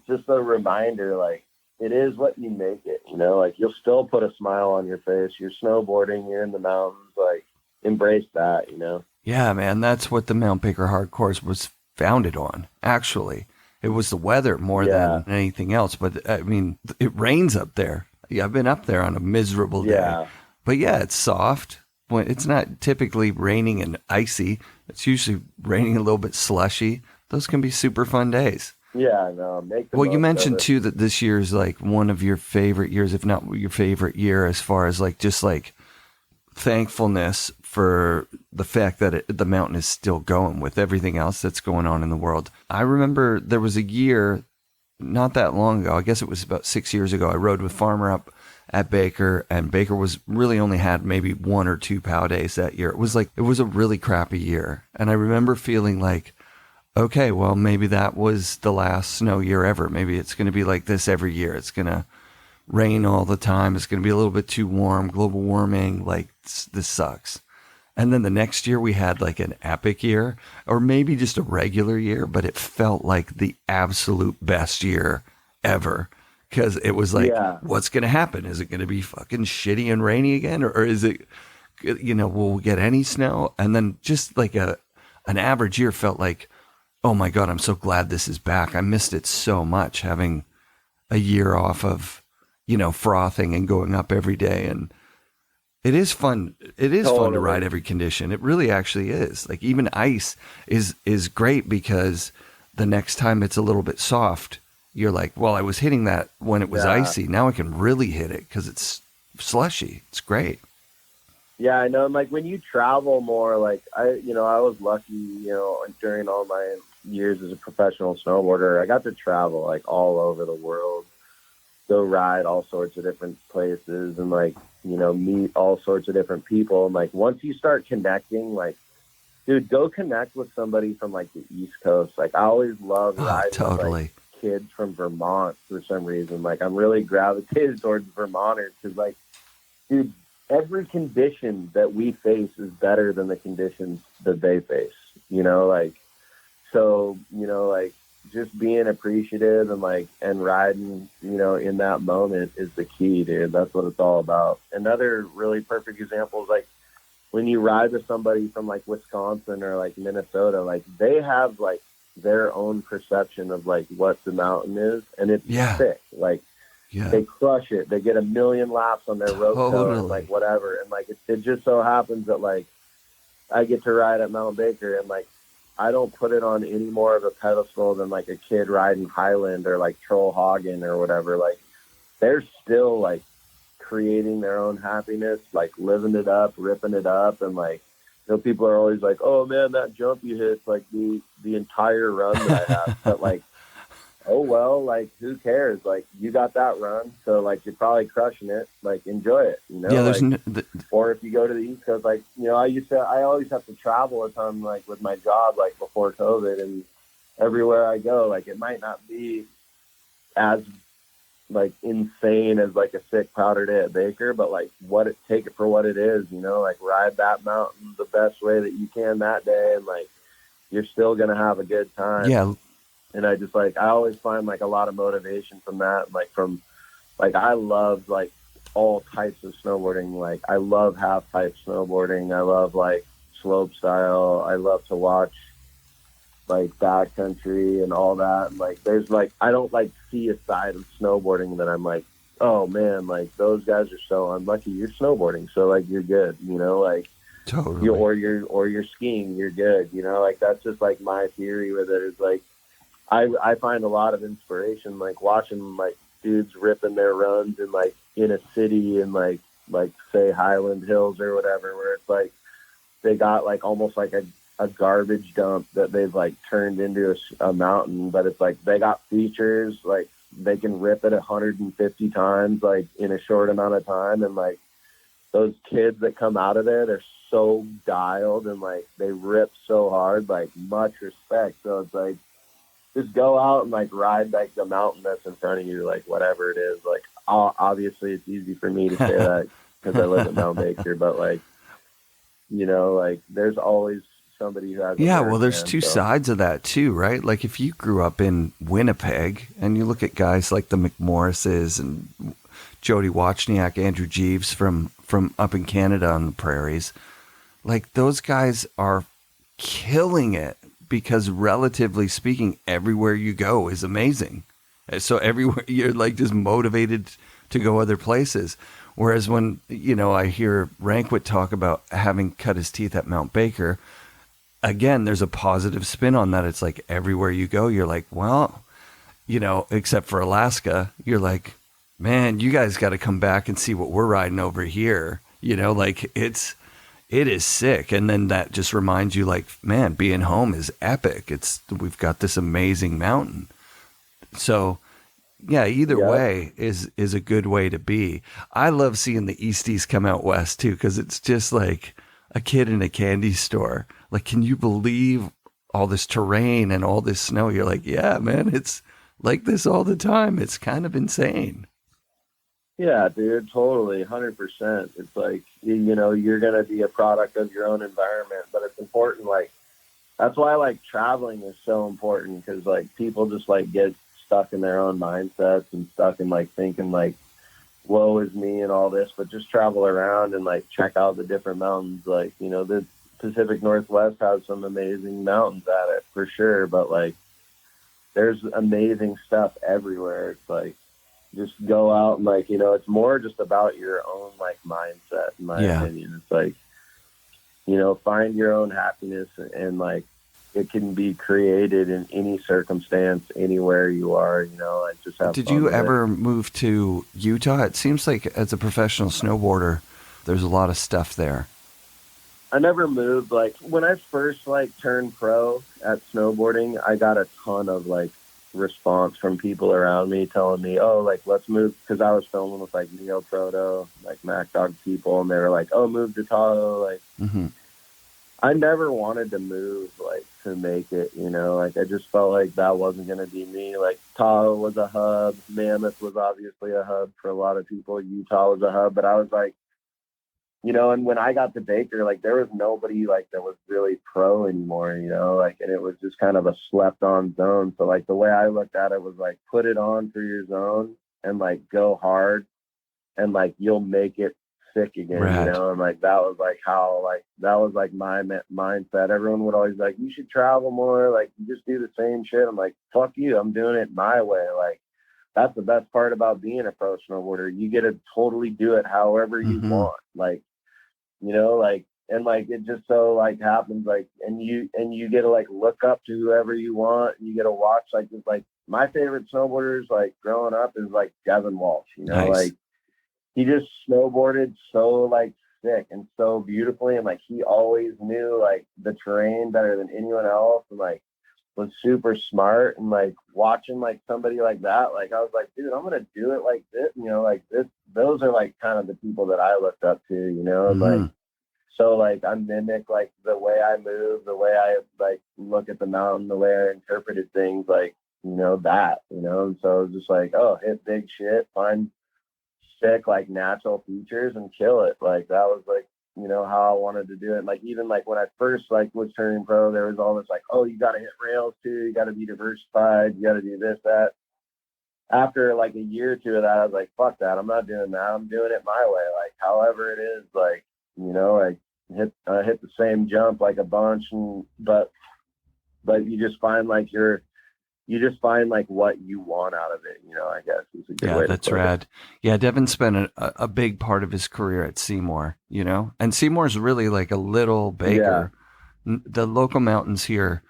just a reminder, like it is what you make it, you know, like you'll still put a smile on your face. You're snowboarding, you're in the mountains, like embrace that, you know.
Yeah, man, that's what the Mount Baker Hardcourse was founded on, actually. It was the weather more than anything else. But, I mean, it rains up there. Yeah, I've been up there on a miserable day.
Yeah.
But, yeah, it's soft. It's not typically raining and icy. It's usually raining a little bit slushy. Those can be super fun days.
Yeah, no, make the
Well, you
most
mentioned,
of it.
too, that this year is, like, one of your favorite years, if not your favorite year, as far as, like, just, like, thankfulness for the fact that the mountain is still going with everything else that's going on in the world. I remember there was a year not that long ago, I guess it was about 6 years ago, I rode with Farmer up at Baker, and Baker was really only had maybe 1 or 2 POW days that year. It was a really crappy year. And I remember feeling like, okay, well, maybe that was the last snow year ever. Maybe it's going to be like this every year. It's going to rain all the time. It's going to be a little bit too warm, global warming. Like, this sucks. And then the next year we had like an epic year, or maybe just a regular year, but it felt like the absolute best year ever. Because it was like, what's going to happen? Is it going to be fucking shitty and rainy again? Or is it will we get any snow? And then just like an average year felt like, oh my God, I'm so glad this is back. I missed it so much, having a year off of, frothing and going up every day. And it is fun. It is fun to ride every condition. It really actually is. Like even ice is great, because the next time it's a little bit soft, you're like, well, I was hitting that when it was icy. Now I can really hit it because it's slushy. It's great.
Yeah, I know. And like when you travel more, like I was lucky, during all my years as a professional snowboarder, I got to travel like all over the world, go ride all sorts of different places, and like, meet all sorts of different people. And like once you start connecting, like, dude, go connect with somebody from like the East Coast. Like I always love riding with like kids from Vermont for some reason. Like I'm really gravitated towards Vermonters because like, dude, every condition that we face is better than the conditions that they face, like, so, like just being appreciative and riding, in that moment is the key, dude. That's what it's all about. Another really perfect example is like when you ride with somebody from like Wisconsin or like Minnesota, like they have like their own perception of like what the mountain is, and it's sick. Like they crush it. They get 1 million laps on their rope toe and like whatever. And like it just so happens that like I get to ride at Mount Baker, and like I don't put it on any more of a pedestal than like a kid riding Highland or like Trollhagen or whatever. Like they're still like creating their own happiness, like living it up, ripping it up. And like, people are always like, oh man, that jump you hit, like the entire run that I have. But like, oh well, like who cares? Like you got that run, so like you're probably crushing it. Like enjoy it,
Yeah, there's
like, or if you go to the East Coast, like I always have to travel a ton, like with my job, like before COVID, and everywhere I go, like it might not be as like insane as like a sick powder day at Baker, but like take it for what it is, like ride that mountain the best way that you can that day, and like you're still gonna have a good time.
Yeah.
And I just like, I always find like a lot of motivation from that. Like I love like all types of snowboarding. Like I love half pipe snowboarding. I love like slope style. I love to watch like backcountry and all that. And like, there's like, I don't like see a side of snowboarding that I'm like, oh man, like those guys are so unlucky. You're snowboarding, so like you're good, like
totally.
or you're skiing, you're good, like that's just like my theory with it is like, I find a lot of inspiration, like watching like dudes ripping their runs in like in a city in like say Highland Hills or whatever, where it's like they got like almost like a garbage dump that they've like turned into a mountain, but it's like they got features, like they can rip it 150 times like in a short amount of time, and like those kids that come out of there, they're so dialed and like they rip so hard, like much respect. So it's like, just go out and like ride like the mountain that's in front of you, like whatever it is. Like obviously it's easy for me to say that because I live at Mount Baker, but like, like there's always somebody who has
well, there's two sides of that too, right? Like if you grew up in Winnipeg and you look at guys like the McMorrises and Jody Wachniak, Andrew Jeeves from up in Canada on the prairies, like those guys are killing it, because relatively speaking, everywhere you go is amazing. So everywhere you're like just motivated to go other places. Whereas when, I hear Rankwit talk about having cut his teeth at Mount Baker, again, there's a positive spin on that. It's like everywhere you go, you're like, well, except for Alaska, you're like, man, you guys got to come back and see what we're riding over here. Like it is sick. And then that just reminds you like, man, being home is epic. We've got this amazing mountain. So yeah, either way is a good way to be. I love seeing the Easties come out west too, because it's just like a kid in a candy store. Like, can you believe all this terrain and all this snow? You're like, yeah, man, it's like this all the time. It's kind of insane.
Yeah, dude, totally, 100%. It's like, you're going to be a product of your own environment, but it's important. Like, that's why like traveling is so important, because like people just like get stuck in their own mindsets and stuck in like thinking like woe is me and all this, but just travel around and like check out the different mountains. Like, you know, the Pacific Northwest has some amazing mountains at it for sure, but like there's amazing stuff everywhere. It's like just go out and like, you know, it's more just about your own like mindset, in my opinion. It's like, you know, find your own happiness, and like it can be created in any circumstance, anywhere you are, you know, like just have
Did
fun
you
with
ever
it.
move to Utah? It seems like as a professional snowboarder, there's a lot of stuff there.
I never moved. Like when I first like turned pro at snowboarding, I got a ton of like response from people around me telling me, "Oh, like let's move," because I was filming with like Neo Proto, like Mac Dog people, and they were like, "Oh, move to Tahoe." Like I never wanted to move like to make it, you know. Like I just felt like that wasn't going to be me. Like Tahoe was a hub, Mammoth was obviously a hub for a lot of people, Utah was a hub, but I was like, you know, and when I got to Baker, like there was nobody like that was really pro anymore, you know, like, and it was just kind of a slept on zone. So like the way I looked at it was like, put it on for your zone and like go hard, and like you'll make it sick again, you know. And like that was like how, like that was like my mindset. Everyone would always like, you should travel more, like you just do the same shit. I'm like, fuck you, I'm doing it my way. Like that's the best part about being a pro snowboarder. You get to totally do it however you want. Like, you know, like, and like it just so like happens, like, and you get to like look up to whoever you want, and you get to watch like just like my favorite snowboarders like growing up is like Devin Walsh, you know. Like he just snowboarded so like sick and so beautifully, and like he always knew like the terrain better than anyone else, and like was super smart. And like watching like somebody like that, like I was like, dude, I'm gonna do it like this, you know, like this. Those are like kind of the people that I looked up to, you know. And like so like I mimic like the way I move, the way I like look at the mountain, the way I interpreted things, like, you know, that, you know. And so it was just like, oh, hit big shit, find sick like natural features and kill it. Like that was like, you know, how I wanted to do it. Like even like when I first like was turning pro, there was all this like, oh, you got to hit rails too, you got to be diversified, you got to do this, that. After like a year or two of that, I was like, fuck that, I'm not doing that, I'm doing it my way. Like however it is, like, you know, I hit the same jump like a bunch, and but you just find like what you want out of it, you know, I guess is a good way to put
rad.
it.
Yeah, Devin spent a big part of his career at Seymour, you know, and Seymour's really like a little Baker. Yeah. The local mountains here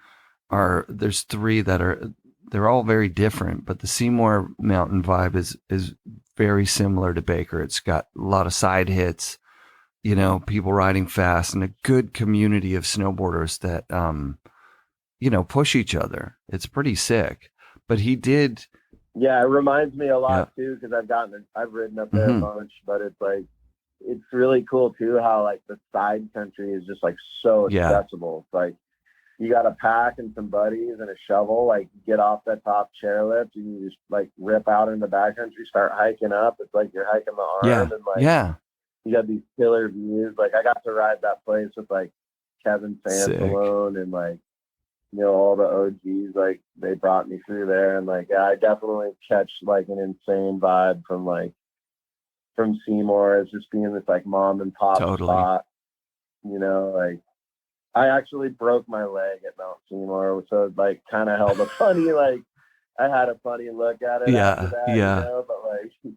there's three they're all very different, but the Seymour mountain vibe is very similar to Baker. It's got a lot of side hits, you know, people riding fast, and a good community of snowboarders that, you know, push each other. It's pretty sick. But he did.
Yeah, it reminds me a lot too, because I've ridden up there a bunch, but it's like, it's really cool too how like the side country is just like so accessible. It's like you got a pack and some buddies and a shovel, like get off that top chairlift and you just like rip out in the backcountry, start hiking up. It's like you're hiking the arm, and like you got these killer views. Like I got to ride that place with like Kevin Sansalone and like, you know, all the OGs, like they brought me through there, and like I definitely catch like an insane vibe from Seymour. It's just being this like mom and pop spot, you know. Like I actually broke my leg at Mount Seymour, so it like kind of held a funny, like I had a funny look at it after that, you know. But like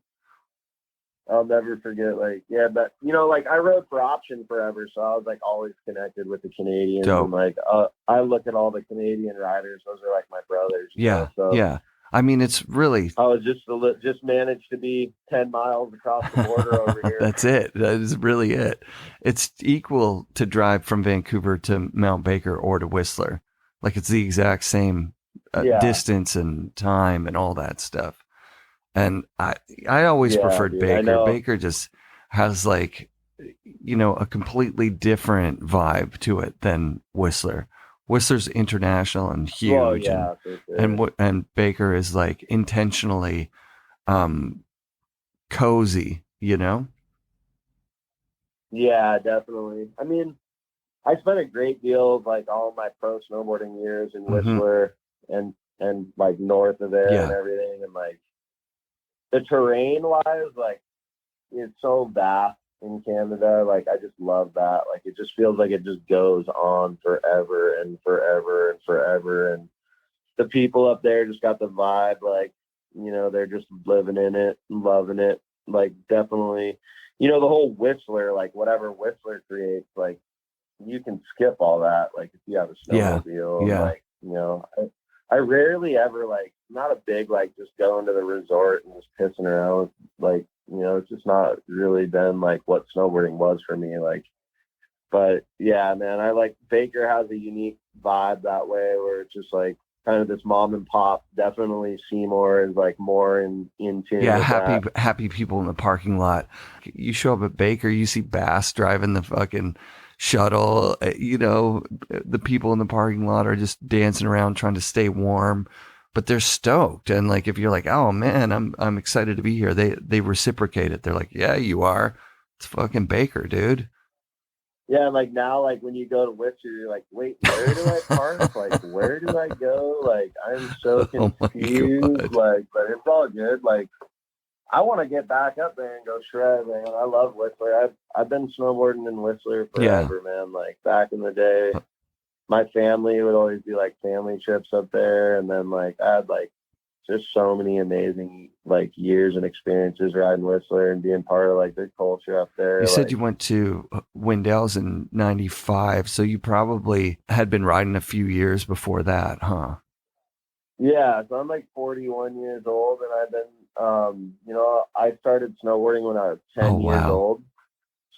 I'll never forget, like, but you know, like I rode for Option forever, so I was like always connected with the Canadians. And like I look at all the Canadian riders; those are like my brothers. You know? So
I mean, it's really.
I was just managed to be 10 miles across the border over here.
That's it. That is really it. It's equal to drive from Vancouver to Mount Baker or to Whistler. Like it's the exact same distance and time and all that stuff. And I always preferred Baker. Baker just has like, you know, a completely different vibe to it than Whistler. Whistler's international and huge, and Baker is like intentionally cozy, you know?
Yeah, definitely. I mean, I spent a great deal of like all of my pro snowboarding years in Whistler and like north of there and everything, and like the terrain wise, like it's so vast in Canada. Like, I just love that. Like, it just feels like it just goes on forever and forever and forever. And the people up there just got the vibe. Like, you know, they're just living in it, loving it. Like, definitely, you know, the whole Whistler, like whatever Whistler creates, like, you can skip all that. Like, if you have a snowmobile,
Yeah.
like, you know, I rarely ever, like, not a big, like, just going to the resort and just pissing around. Like, you know, it's just not really been like what snowboarding was for me. Like, but yeah, man, I like Baker has a unique vibe that way where it's just like kind of this mom and pop. Definitely Seymour is like more in tune.
Yeah,
with
happy people in the parking lot. You show up at Baker, you see Bass driving the fucking shuttle. You know, the people in the parking lot are just dancing around trying to stay warm, but they're stoked. And like, if you're like, oh man, I'm excited to be here, they reciprocate it. They're like, yeah, you are. It's fucking Baker, dude.
Yeah, like now, like when you go to Whistler, you're like, wait, where do I park? Like, where do I go? Like, I'm so confused. Like, but it's all good. Like, I want to get back up there and go shred, man. I love Whistler. I've been snowboarding in Whistler forever, man. Like, back in the day, my family would always be like family trips up there, and then like I had like just so many amazing like years and experiences riding Whistler and being part of like the culture up there.
You said
like,
you went to Wendell's in 95, so you probably had been riding a few years before that, huh?
Yeah, so I'm like 41 years old, and I've been, you know, I started snowboarding when I was 10 years old.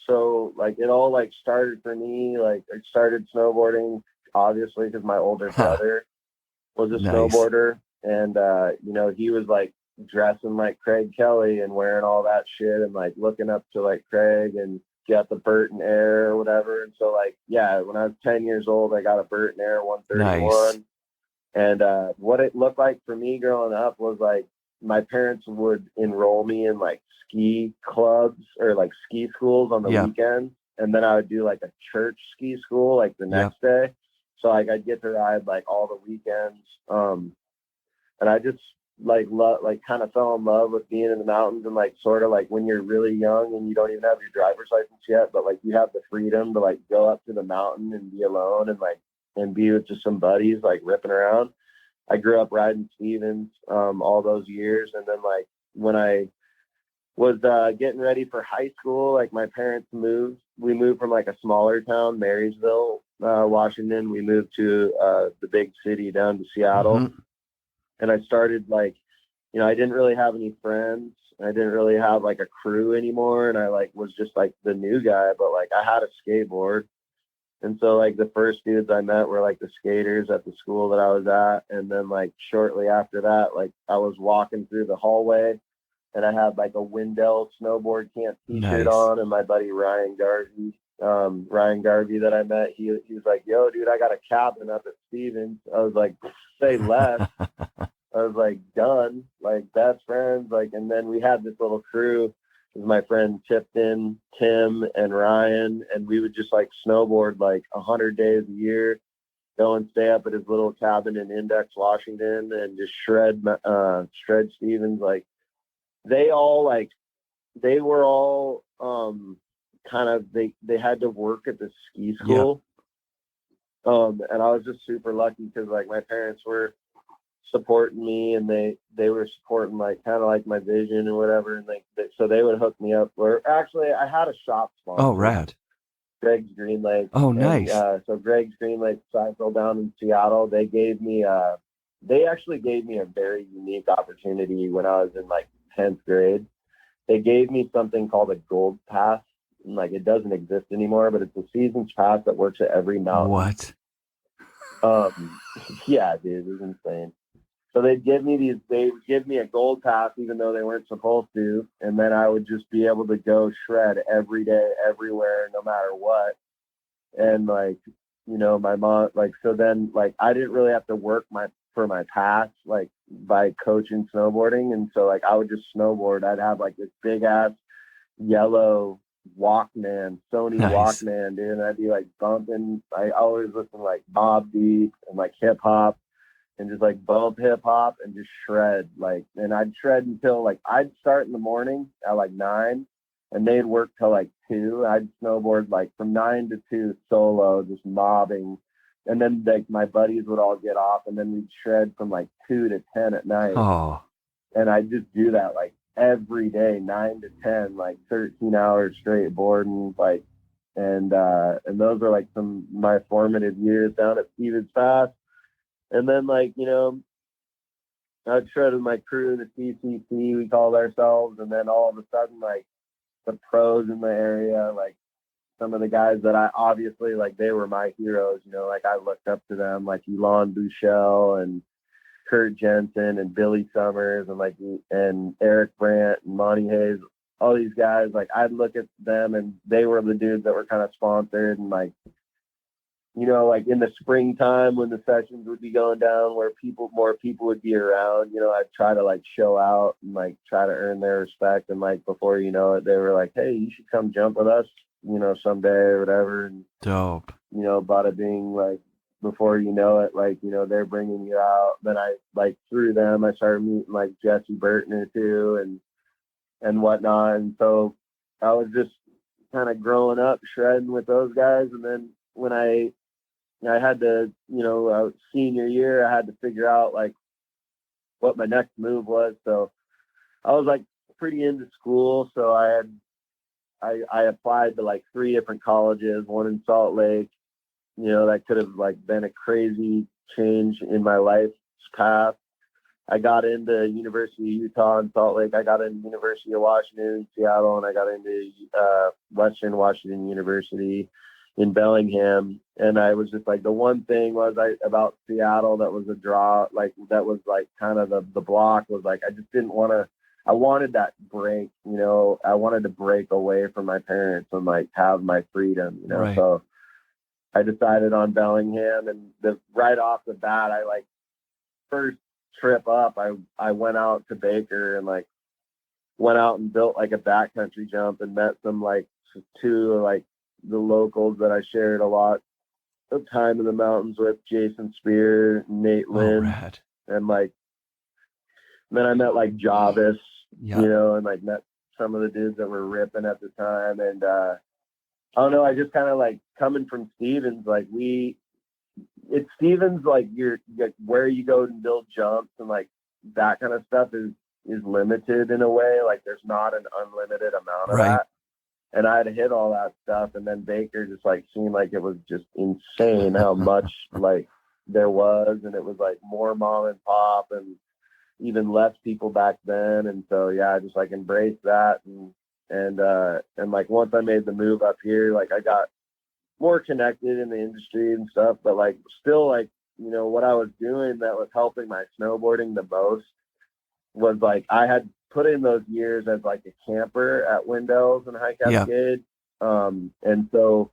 So like it all like started for me. Like I started snowboarding obviously because my older brother was a snowboarder, and you know, he was like dressing like Craig Kelly and wearing all that shit and like looking up to like Craig and got the Burton Air or whatever. And so like, yeah, when I was 10 years old, I got a Burton Air 131.
Nice.
And what it looked like for me growing up was like my parents would enroll me in like ski clubs or like ski schools on the weekends. And then I would do like a church ski school like the next day. So like I'd get to ride like all the weekends. And I just like kind of fell in love with being in the mountains, and like sort of like when you're really young and you don't even have your driver's license yet, but like you have the freedom to like go up to the mountain and be alone and like and be with just some buddies like ripping around. I grew up riding Stevens all those years, and then like when I was getting ready for high school, like my parents moved. We moved from like a smaller town, Marysville, Washington. We moved to the big city down to Seattle.
Mm-hmm.
And I started like, you know, I didn't really have any friends. I didn't really have like a crew anymore. And I like was just like the new guy, but like I had a skateboard. And so like the first dudes I met were like the skaters at the school that I was at. And then like shortly after that, like I was walking through the hallway and I had like a Wendell snowboard camp t-shirt on, and my buddy Ryan Garvey that I met, he was like, yo dude, I got a cabin up at Stevens. I was like, say less. I was like, done, like best friends. Like, and then we had this little crew. It was my friend Tipton, Tim, and Ryan, and we would just like snowboard like 100 days a year, go and stay up at his little cabin in Index, Washington, and just shred Stevens. Like they were all kind of they had to work at the ski school. And I was just super lucky because like my parents were supporting me, and they were supporting like kind of like my vision or whatever, and like so they would hook me up. Or actually I had a shop sponsor.
Oh, rad.
Greg's Green Lake.
Oh, nice.
And, so Greg's Green Lake cycle down in Seattle, they actually gave me a very unique opportunity when I was in like 10th grade. They gave me something called a gold pass. Like it doesn't exist anymore, but it's a season's pass that works at every mountain.
What?
Yeah, dude, it was insane. So they'd give me a gold pass even though they weren't supposed to, and then I would just be able to go shred every day, everywhere, no matter what. And like, you know, my mom, like, so then like I didn't really have to work for my pass like by coaching snowboarding, and so like I would just snowboard. I'd have like this big ass yellow Walkman, Sony Walkman, dude, and I'd be like bumping. I always listen to like Mobb Deep and like hip hop, and just like bump hip hop and just shred. Like, and I'd shred until like I'd start in the morning at like 9, and they'd work till like 2. I'd snowboard like from 9 to 2 solo, just mobbing. And then like my buddies would all get off, and then we'd shred from like 2 to 10 at night.
Oh,
And I just do that like every day, 9 to 10, like 13 hours straight boarding, like, and those are like some of my formative years down at Stevens Pass. And then like, you know, I'd shred with my crew, the CCC, we called ourselves. And then all of a sudden, like the pros in the area, like some of the guys that I obviously, like, they were my heroes, you know, like I looked up to them, like Elon Bouchel and Kurt Jensen and Billy Summers and like, and Eric Brandt and Monty Hayes, all these guys, like I'd look at them and they were the dudes that were kind of sponsored. And like, you know, like in the springtime when the sessions would be going down where more people would be around, you know, I'd try to like show out and like try to earn their respect. And like, before you know it, they were like, hey, you should come jump with us, you know, someday or whatever. And,
dope.
you know, bada bing, like, before you know it, like, you know, they're bringing you out. Then I, like, through them, I started meeting like Jesse Burton or two and whatnot. And so I was just kind of growing up shredding with those guys. And then when I had to, you know, senior year, I had to figure out like what my next move was. So I was like pretty into school. So I applied to like 3 different colleges, one in Salt Lake. You know, that could have like been a crazy change in my life's path. I got into University of Utah in Salt Lake. I got into University of Washington in Seattle, and I got into Western Washington University in Bellingham. And I was just like, the one thing was about Seattle that was a draw, like that was like kind of the block was like, I just didn't want to, I wanted that break, you know, I wanted to break away from my parents and like have my freedom, you know.
Right.
So I decided on Bellingham, and right off the bat, I like first trip up, I went out to Baker and like went out and built like a backcountry jump and met some like 2 like the locals that I shared a lot of time in the mountains with, Jason Spear, Nate Lynn,
rad.
and like then I met like Javis,
Yeah.
you know, and like met some of the dudes that were ripping at the time. And I don't know, I just kind of like coming from Stevens, like it's Stevens, like you're where you go and build jumps and like that kind of stuff is limited in a way. Like there's not an unlimited amount of that. And I had to hit all that stuff. And then Baker just like seemed like it was just insane how much like there was. And it was like more mom and pop and even less people back then. And so, yeah, I just like embraced that. And like once I made the move up here, like I got more connected in the industry and stuff, but like still like, you know, what I was doing that was helping my snowboarding the most was like I had put in those years as like a camper at Windows and High Cascade. Yeah. And so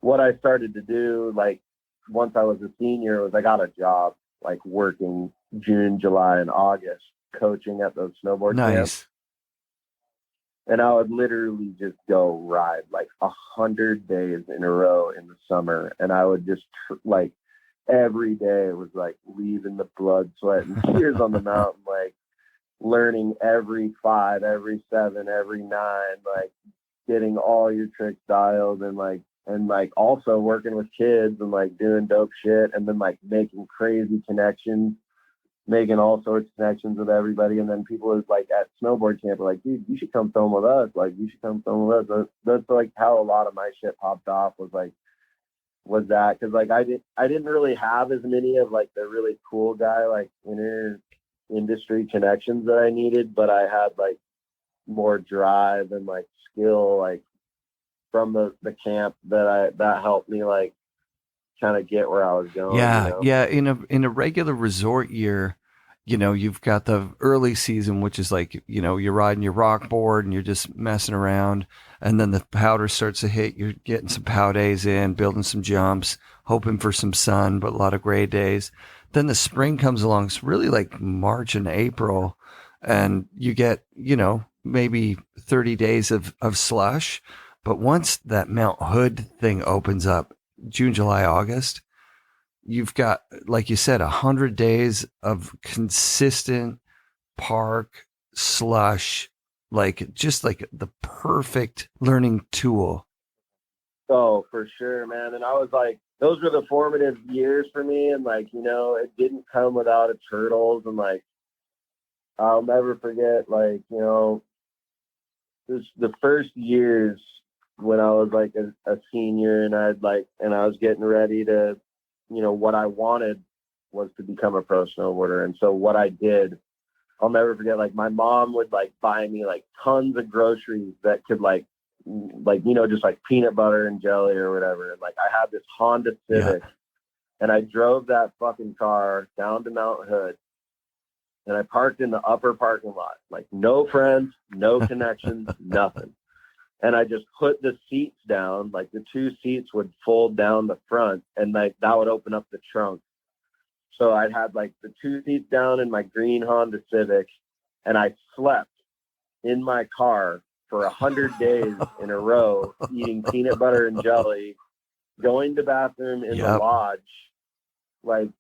what I started to do, like once I was a senior, was I got a job like working June, July, and August coaching at those snowboard camps. And I would literally just go ride like 100 days in a row in the summer. And I would just like every day it was like leaving the blood, sweat, and tears on the mountain, like learning every 5, every 7, every 9, like getting all your tricks dialed and like also working with kids and like doing dope shit and then like making crazy connections, making all sorts of connections with everybody. And then people was like at snowboard camp were like, dude, you should come film with us. Like you should come film with us. That's like how a lot of my shit popped off was that. Cause like I didn't really have as many of like the really cool guy, like inner industry connections that I needed, but I had like more drive and like skill, like from the camp that helped me like kind of get where I was going.
Yeah.
You know?
Yeah. In a regular resort year, you know, you've got the early season, which is like, you know, you're riding your rock board and you're just messing around. And then the powder starts to hit, you're getting some pow days in, building some jumps, hoping for some sun, but a lot of gray days. Then the spring comes along. It's really like March and April. And you get, you know, maybe 30 days of slush. But once that Mount Hood thing opens up, June, July, August, you've got, like you said, 100 days of consistent park slush like just like the perfect learning tool.
Oh, for sure, man. And I was like, those were the formative years for me. And like, you know, it didn't come without its hurdles. And like, I'll never forget, like, you know, this the first years when I was like a senior and I was getting ready to, you know, what I wanted was to become a pro snowboarder. And so what I did, I'll never forget, like my mom would like buy me like tons of groceries that could like, you know, just like peanut butter and jelly or whatever. And like I had this Honda Civic and I drove that fucking car down to Mount Hood and I parked in the upper parking lot, like no friends, no connections, nothing. And I just put the seats down, like the two seats would fold down the front and like that would open up the trunk. So I'd had like the two seats down in my green Honda Civic and I slept in my car for 100 days in a row, eating peanut butter and jelly, going to bathroom in the lodge, like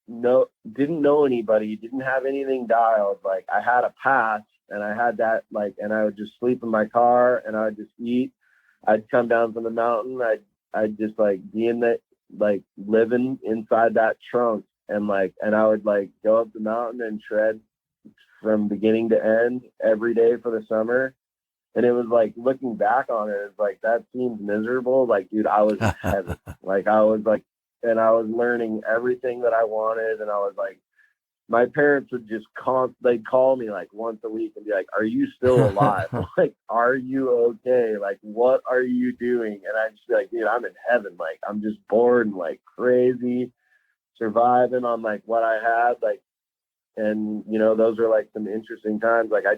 didn't know anybody, didn't have anything dialed. Like I had a pass and I had that, like, and I would just sleep in my car and I would just eat. I'd come down from the mountain. I'd just like be in that, like living inside that trunk and like, and I would like go up the mountain and shred from beginning to end every day for the summer. And it was like, looking back on it, it's like, that seems miserable. Like, dude, I was in heaven. Like, I was like, and I was learning everything that I wanted. And I was like, my parents would just they'd call me like once a week and be like, are you still alive? Like, are you okay? Like, what are you doing? And I'd just be like, dude, I'm in heaven. Like, I'm just bored and like crazy, surviving on like what I had. Like, and you know, those were like some interesting times. Like, I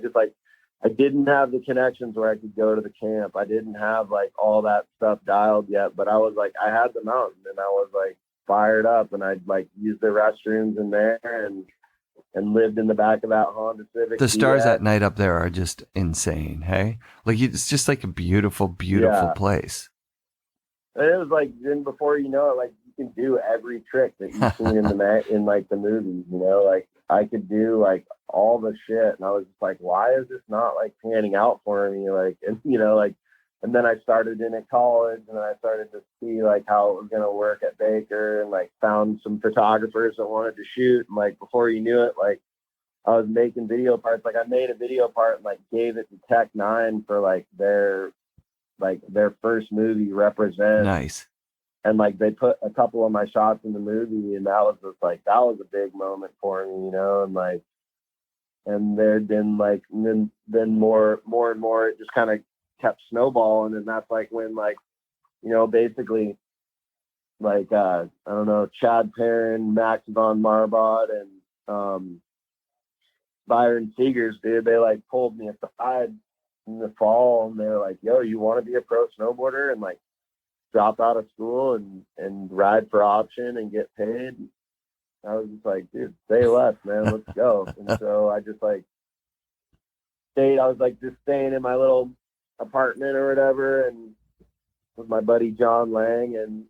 didn't have the connections where I could go to the camp. I didn't have like all that stuff dialed yet, but I was like, I had the mountain and I was like fired up and I'd like use the restrooms in there and lived in the back of that Honda Civic.
The stars at night up there are just insane. Hey, like it's just like a beautiful, beautiful place.
And it was like, then before you know it, like you can do every trick that you've seen in like the movies, you know, like I could do like all the shit. And I was just like, why is this not like panning out for me? Like, and you know, like, and then I started in at college and then I started to see like how it was going to work at Baker and like found some photographers that wanted to shoot. And like, before you knew it, like I was making video parts. Like I made a video part and like gave it to Tech 9 for like their first movie, Represent.
Nice. And
like they put a couple of my shots in the movie and that was just like, that was a big moment for me, you know? And like, and there'd been like, and then more and more, it just kind of kept snowballing. And that's like when like, you know, basically like, I don't know, Chad Perrin, Max von Marbot and Byron Seegers, dude, they like pulled me aside in the fall and they're like, yo, you want to be a pro snowboarder and like drop out of school and ride for option and get paid? I was just like, dude, say less, man, let's go. And so I just like stayed, I was like just staying in my little apartment or whatever and with my buddy John Lang and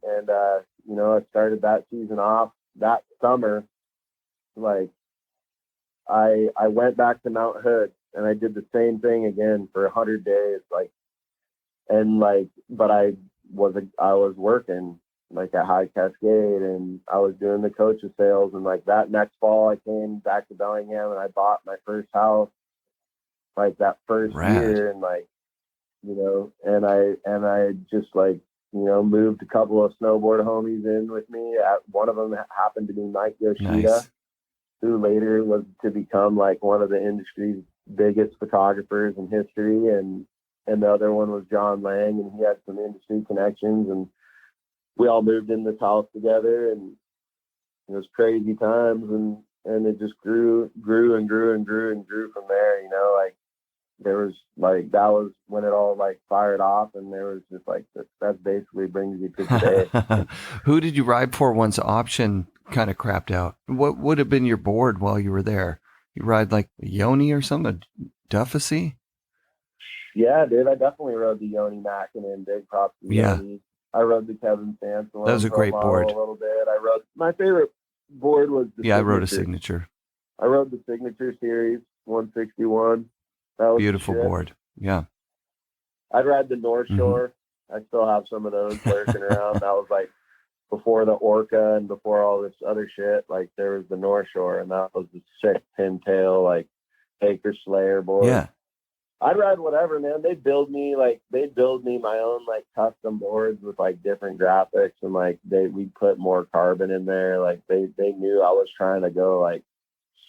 you know, I started that season off that summer. Like I went back to Mount Hood and I did the same thing again for 100 days. Like, and like, but I was working like at High Cascade and I was doing the coaches sales. And like that next fall I came back to Bellingham and I bought my first house like that first year. And like, you know, and I just like, you know, moved a couple of snowboard homies in with me. One of them happened to be Mike Yoshida, who later was to become like one of the industry's biggest photographers in history. And the other one was John Lang, and he had some industry connections, and we all moved in this house together, and it was crazy times, and it just grew and grew and grew and grew from there. You know, like there was like, that was when it all like fired off, and there was just like, that basically brings you to today.
Who did you ride for once option kind of crapped out? What would have been your board while you were there? You ride like a Yoni or something, a Duffy?
Yeah, dude, I definitely rode the Yoni Mackinnon. Big props to Yoni. I rode the Kevin Sanson.
That was a great board.
A little bit. I rode, my favorite board was the Signature.
I rode a Signature.
I rode the Signature Series 161. That was
Beautiful
shit.
board. Yeah.
I'd ride the North Shore. I still have some of those lurking around. That was like before the Orca and before all this other shit. Like there was the North Shore, and that was the sick pintail, like Baker Slayer board.
Yeah.
I'd ride whatever, man. They'd build me my own like custom boards with like different graphics, and like we'd put more carbon in there. Like they knew I was trying to go like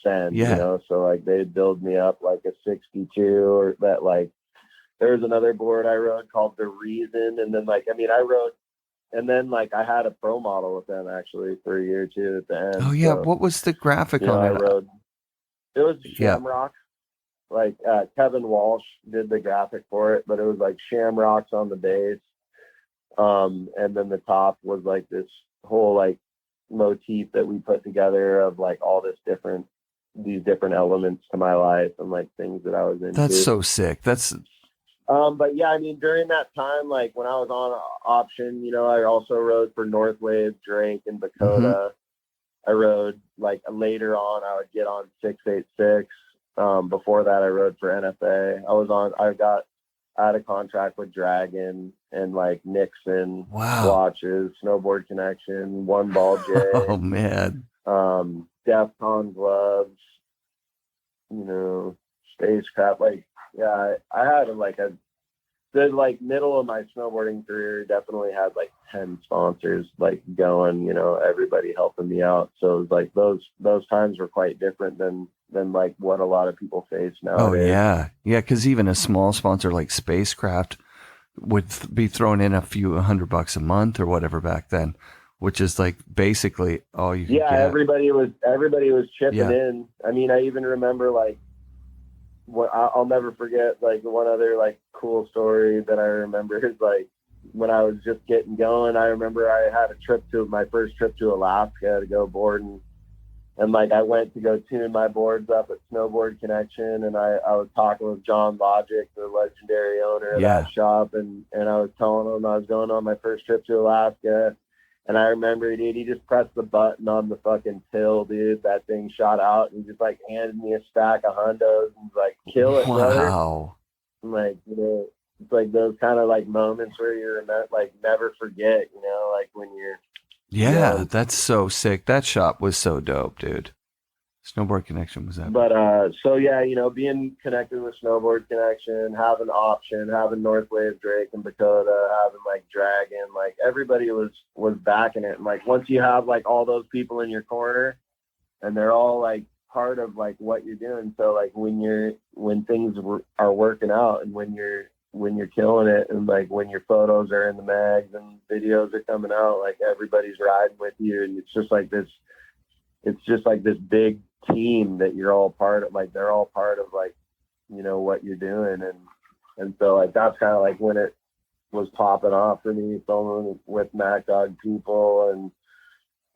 send,
Yeah.
you know, so like they'd build me up like a 62 or that. Like there was another board I rode called The Reason, and then like I rode, and then like I had a pro model with them actually for a year or two at the end.
Oh yeah.
So,
What was the graphic
you know,
on
I
it?
rode. It was
Yeah.
Shamrock. Like Kevin Walsh did the graphic for it, but it was like shamrocks on the base, and then the top was like this whole like motif that we put together of like all these different elements to my life and like things that I was into.
That's so sick. That's
but yeah, I mean, during that time, like when I was on option, you know, I also rode for Northwave, Drake, and Dakota. I rode like later on, I would get on 686. Before that, I rode for NFA. I had a contract with Dragon and like Nixon watches, Snowboard Connection, One Ball J.
Oh man.
DEFCON gloves, you know, spacecraft. Like, yeah, I had like the like middle of my snowboarding career definitely had like 10 sponsors like going, you know, everybody helping me out. So it was like those times were quite different than like what a lot of people face nowadays.
Oh yeah. Yeah. Cause even a small sponsor like Spacecraft would be thrown in a few $100 a month or whatever back then, which is like basically all you can get.
Everybody was chipping in. I mean, I even remember like what I'll never forget, like one other like cool story that I remember is like when I was just getting going, I remember I had my first trip to Alaska to go boarding, and like I went to go tune my boards up at Snowboard Connection, and I was talking with John Logic, the legendary owner of that shop, and I was telling him I was going on my first trip to Alaska. And I remember, dude, he just pressed the button on the fucking till, dude. That thing shot out, and he just like handed me a stack of hundos and was like, "Kill it, brother." I'm like, you know, it's like those kind of like moments where you're like never forget, you know, like when you're.
Yeah,
you know,
that's so sick. That shop was so dope, dude. Snowboard Connection was that.
But so yeah, you know, being connected with Snowboard Connection, having option, having Northwave, Drake, and Dakota, having like Dragon, like everybody was backing it. And like once you have like all those people in your corner, and they're all like part of like what you're doing. So like when things are working out, and when you're killing it, and like when your photos are in the mags and videos are coming out, like everybody's riding with you, and it's just like this big team that you're all part of. Like they're all part of like, you know, what you're doing, and so like that's kind of like when it was popping off for me, filming with Mac Dog people and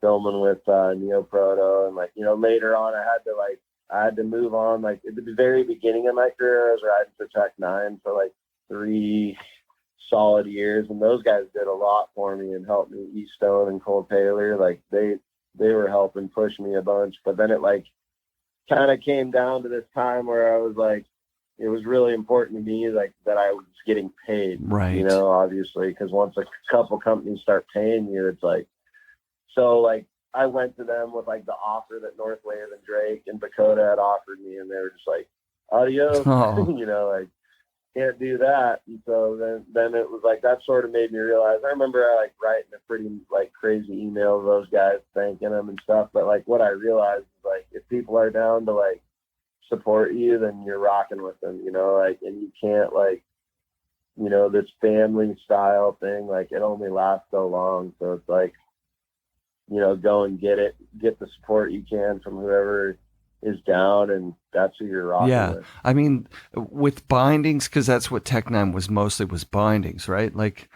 filming with Neoproto, and like, you know, later on I had to move on. Like at the very beginning of my career, I was riding for Tech 9 for like 3 solid years, and those guys did a lot for me and helped me. East Stone and Cole Taylor, like they were helping push me a bunch. But then it like kind of came down to this time where I was like, it was really important to me like that I was getting paid,
right?
You know, obviously, because once a couple companies start paying you, it's like, so like I went to them with like the offer that Northwave and Drake and Dakota had offered me, and they were just like, adios. You know, like can't do that. And so then it was like that sort of made me realize. I remember I like writing a pretty like crazy email to those guys thanking them and stuff, but like what I realized is like if people are down to like support you, then you're rocking with them, you know, like, and you can't like, you know, this family style thing, like it only lasts so long. So it's like, you know, go and get the support you can from whoever is down, and that's who you're rocking with.
I mean, with bindings, because that's what Tech 9 was mostly, was bindings, right? Like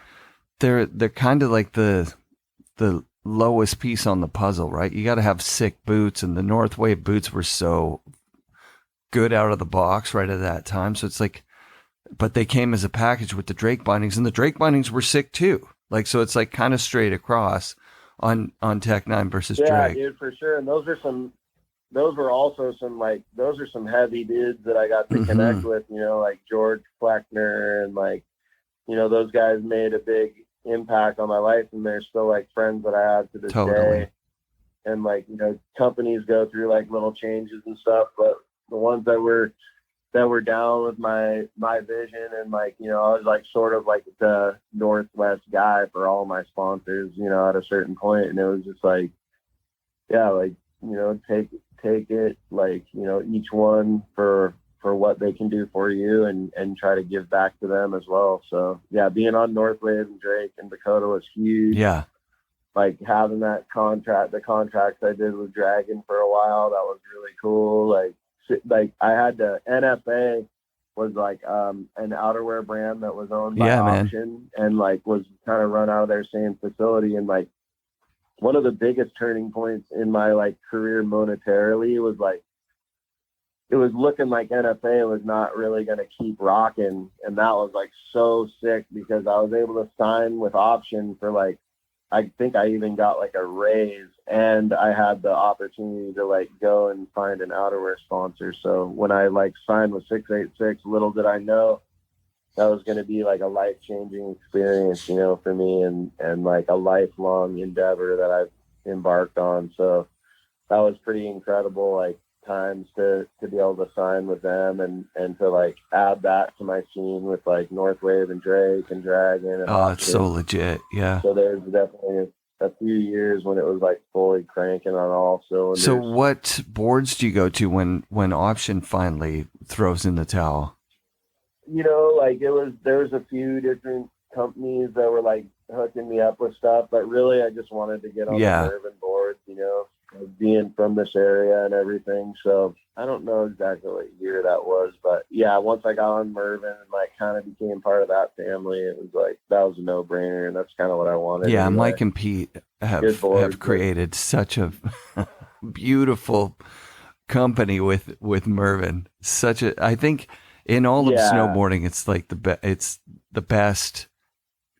they're kind of like the lowest piece on the puzzle, right? You got to have sick boots, and the Northwave boots were so good out of the box right at that time. So it's like, but they came as a package with the Drake bindings, and the Drake bindings were sick too. Like, so it's like kind of straight across on Tech 9 versus Drake.
Yeah, dude, for sure. And those are some those were also some, like, those are some heavy dudes that I got to connect with, you know, like George Fleckner, and like, you know, those guys made a big impact on my life, and they're still like friends that I have to this day. And like, you know, companies go through like little changes and stuff, but the ones that were down with my vision, and like, you know, I was like sort of like the Northwest guy for all my sponsors, you know, at a certain point. And it was just like, yeah, like, you know, take it, like, you know, each one for what they can do for you, and try to give back to them as well. So yeah, being on Northwave and Drake and Dakota was huge.
Yeah.
Like having the contracts I did with Dragon for a while, that was really cool. Like I had to, NFA was like an outerwear brand that was owned by Option, and like was kind of run out of their same facility. And like one of the biggest turning points in my like career monetarily was like, it was looking like NFA was not really going to keep rocking. And that was like so sick, because I was able to sign with Option for like, I think I even got like a raise, and I had the opportunity to like go and find an outerwear sponsor. So when I like signed with 686, little did I know that was going to be like a life-changing experience, you know, for me, and like a lifelong endeavor that I've embarked on. So that was pretty incredible, like times to be able to sign with them, and to like add that to my scene with like Northwave and Drake and Dragon. And
Option. It's so legit. Yeah.
So there's definitely a few years when it was like fully cranking on all cylinders.
So what boards do you go to when Option finally throws in the towel?
You know, like there was a few different companies that were like hooking me up with stuff, but really I just wanted to get on the Mervin boards, you know, being from this area and everything. So I don't know exactly what year that was, but yeah, once I got on Mervin and like kind of became part of that family, it was like, that was a no brainer. And that's kind of what I wanted.
Yeah.
Anyway.
Mike and Pete have created such a beautiful company with Mervin. I think in all of snowboarding, it's like it's the best,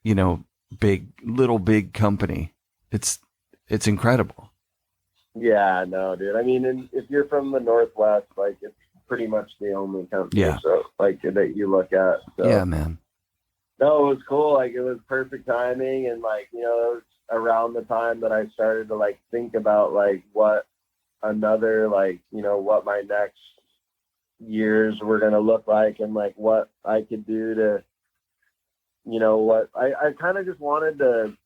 you know, big company. It's incredible.
Yeah, no, dude. I mean, if you're from the Northwest, like it's pretty much the only company, so like that you look at. So.
Yeah, man.
No, it was cool. Like it was perfect timing, and like, you know, it was around the time that I started to like think about like what another, like, you know, what my next years were gonna look like, and like what I could do to, you know, what I kind of just wanted to.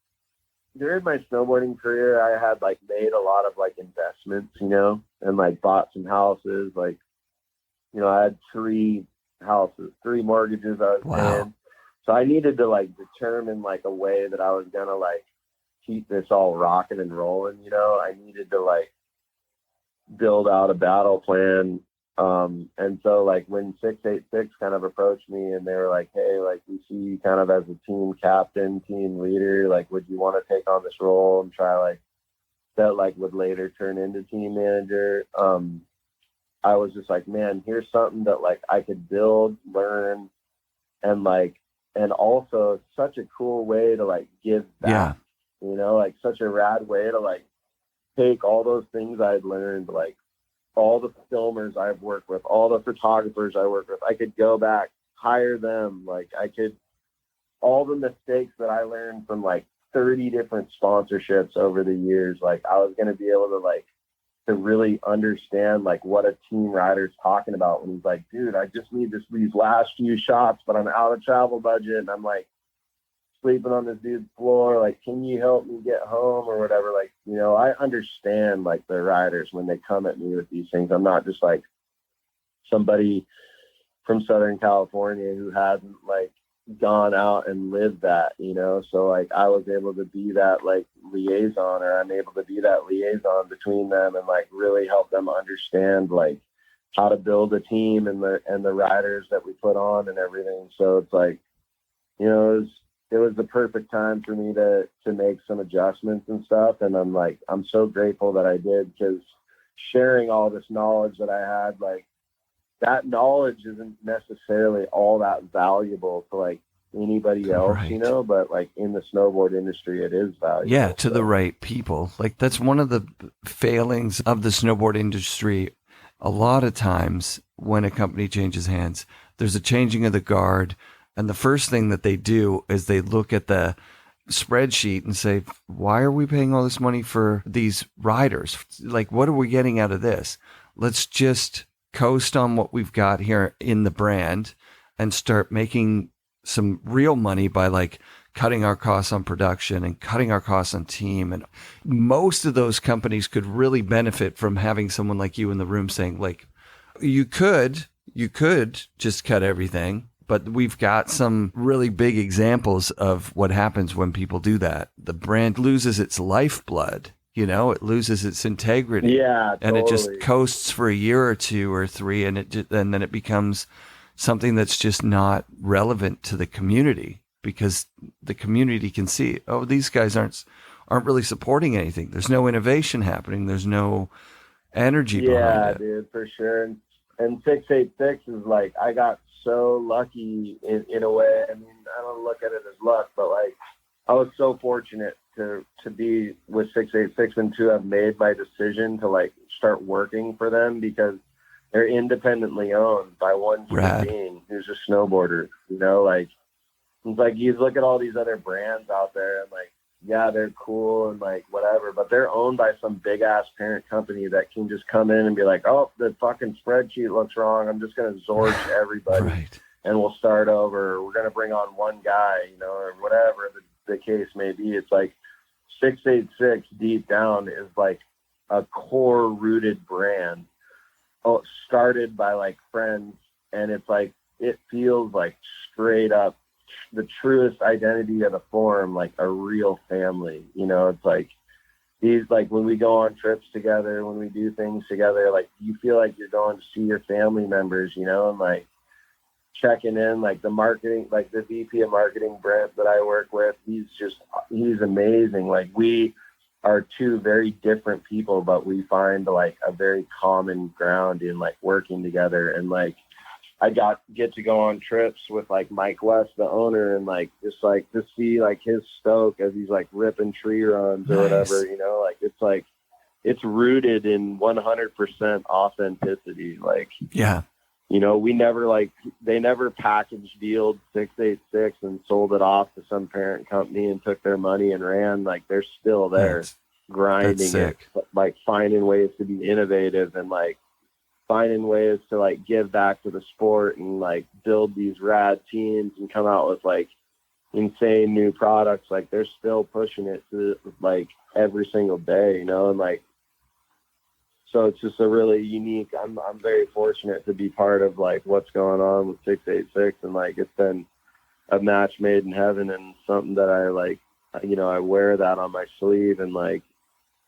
During my snowboarding career, I had like made a lot of like investments, you know, and like bought some houses. Like, you know, I had 3 houses, 3 mortgages I was paying. So I needed to like determine like a way that I was gonna like keep this all rocking and rolling. You know, I needed to like build out a battle plan. And so like when 686 kind of approached me and they were like, hey, like we see you kind of as a team captain, team leader, like, would you want to take on this role and try like that, like would later turn into team manager? I was just like, man, here's something that like I could build, learn, and like, and also such a cool way to like give back, you know, like such a rad way to like take all those things I'd learned, like all the filmers I've worked with, all the photographers I work with, I could go back, hire them. Like I could, all the mistakes that I learned from like 30 different sponsorships over the years, like I was going to be able to like, to really understand like what a team rider's talking about when he's like, dude, I just need these last few shots, but I'm out of travel budget. And I'm like sleeping on this dude's floor. Like, can you help me get home or whatever? Like, you know, I understand like the riders when they come at me with these things. I'm not just like somebody from Southern California who hasn't like gone out and lived that, you know? So like I was able to be that like liaison, or I'm able to be that liaison between them and like really help them understand like how to build a team and the riders that we put on and everything. So it's like, you know, it was the perfect time for me to make some adjustments and stuff. And I'm so grateful that I did, because sharing all this knowledge that I had, like that knowledge isn't necessarily all that valuable to like anybody else,
Right.
you know, but like in the snowboard industry, it is valuable.
Yeah, to the right people. Like that's one of the failings of the snowboard industry. A lot of times when a company changes hands, there's a changing of the guard. And the first thing that they do is they look at the spreadsheet and say, why are we paying all this money for these riders? Like, what are we getting out of this? Let's just coast on what we've got here in the brand and start making some real money by like cutting our costs on production and cutting our costs on team. And most of those companies could really benefit from having someone like you in the room saying like, you could just cut everything, but we've got some really big examples of what happens when people do that. The brand loses its lifeblood, you know, it loses its integrity.
Yeah,
and
totally.
it just coasts for a year or two or three, and then it becomes something that's just not relevant to the community, because the community can see, oh, these guys aren't really supporting anything. There's no innovation happening. There's no energy behind it.
Yeah, dude, for sure. And 686 is like, I got so lucky in a way. I mean, I don't look at it as luck, but like I was so fortunate to be with 686 and to have made my decision to like start working for them, because they're independently owned by one human being who's a snowboarder, you know, like it's like you look at all these other brands out there and like, yeah, they're cool and like whatever, but they're owned by some big ass parent company that can just come in and be like, oh, the fucking spreadsheet looks wrong. I'm just going to Zorge everybody and we'll start over. We're going to bring on one guy, you know, or whatever the case may be. It's like 686 deep down is like a core rooted brand started by like friends. And it's like, it feels like straight up the truest identity of the form, like a real family, you know. It's like these, like when we go on trips together, when we do things together, like you feel like you're going to see your family members, you know, and like checking in, like the marketing, like the VP of marketing, Brent, that I work with, he's amazing. Like we are two very different people, but we find like a very common ground in like working together. And like I get to go on trips with like Mike West, the owner, and like just like to see like his stoke as he's like ripping tree runs or whatever, you know, like it's rooted in 100% authenticity. Like,
yeah,
you know, they never packaged dealed 686 and sold it off to some parent company and took their money and ran. Like they're still there grinding it, like finding ways to be innovative and like finding ways to like give back to the sport and like build these rad teams and come out with like insane new products. Like they're still pushing it to like every single day, you know, and like, so it's just a really unique, I'm very fortunate to be part of like what's going on with 686, and like, it's been a match made in heaven and something that I like, you know, I wear that on my sleeve, and like,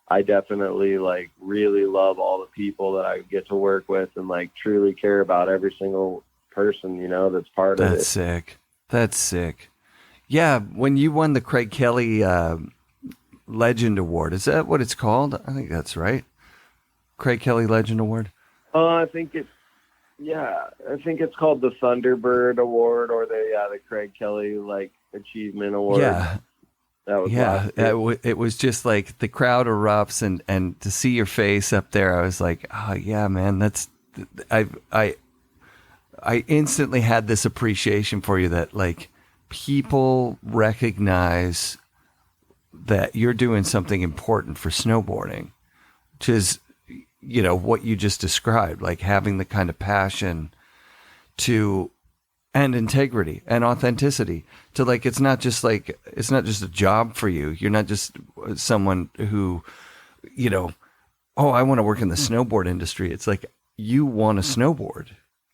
I definitely like really love all the people that I get to work with and like truly care about every single person, you know, that's part of it.
That's sick. That's sick. Yeah. When you won the Craig Kelly Legend Award, is that what it's called? I think that's right. Craig Kelly Legend Award.
I think it's called the Thunderbird Award or the Craig Kelly like Achievement Award.
Yeah. It was just like the crowd erupts and to see your face up there, I was like, oh yeah, man, I instantly had this appreciation for you that like people recognize that you're doing something important for snowboarding, which is, you know, what you just described, like having the kind of passion and integrity and authenticity to like, it's not just a job for you. You're not just someone who, you know, oh, I want to work in the snowboard industry. It's like, you want to snowboard.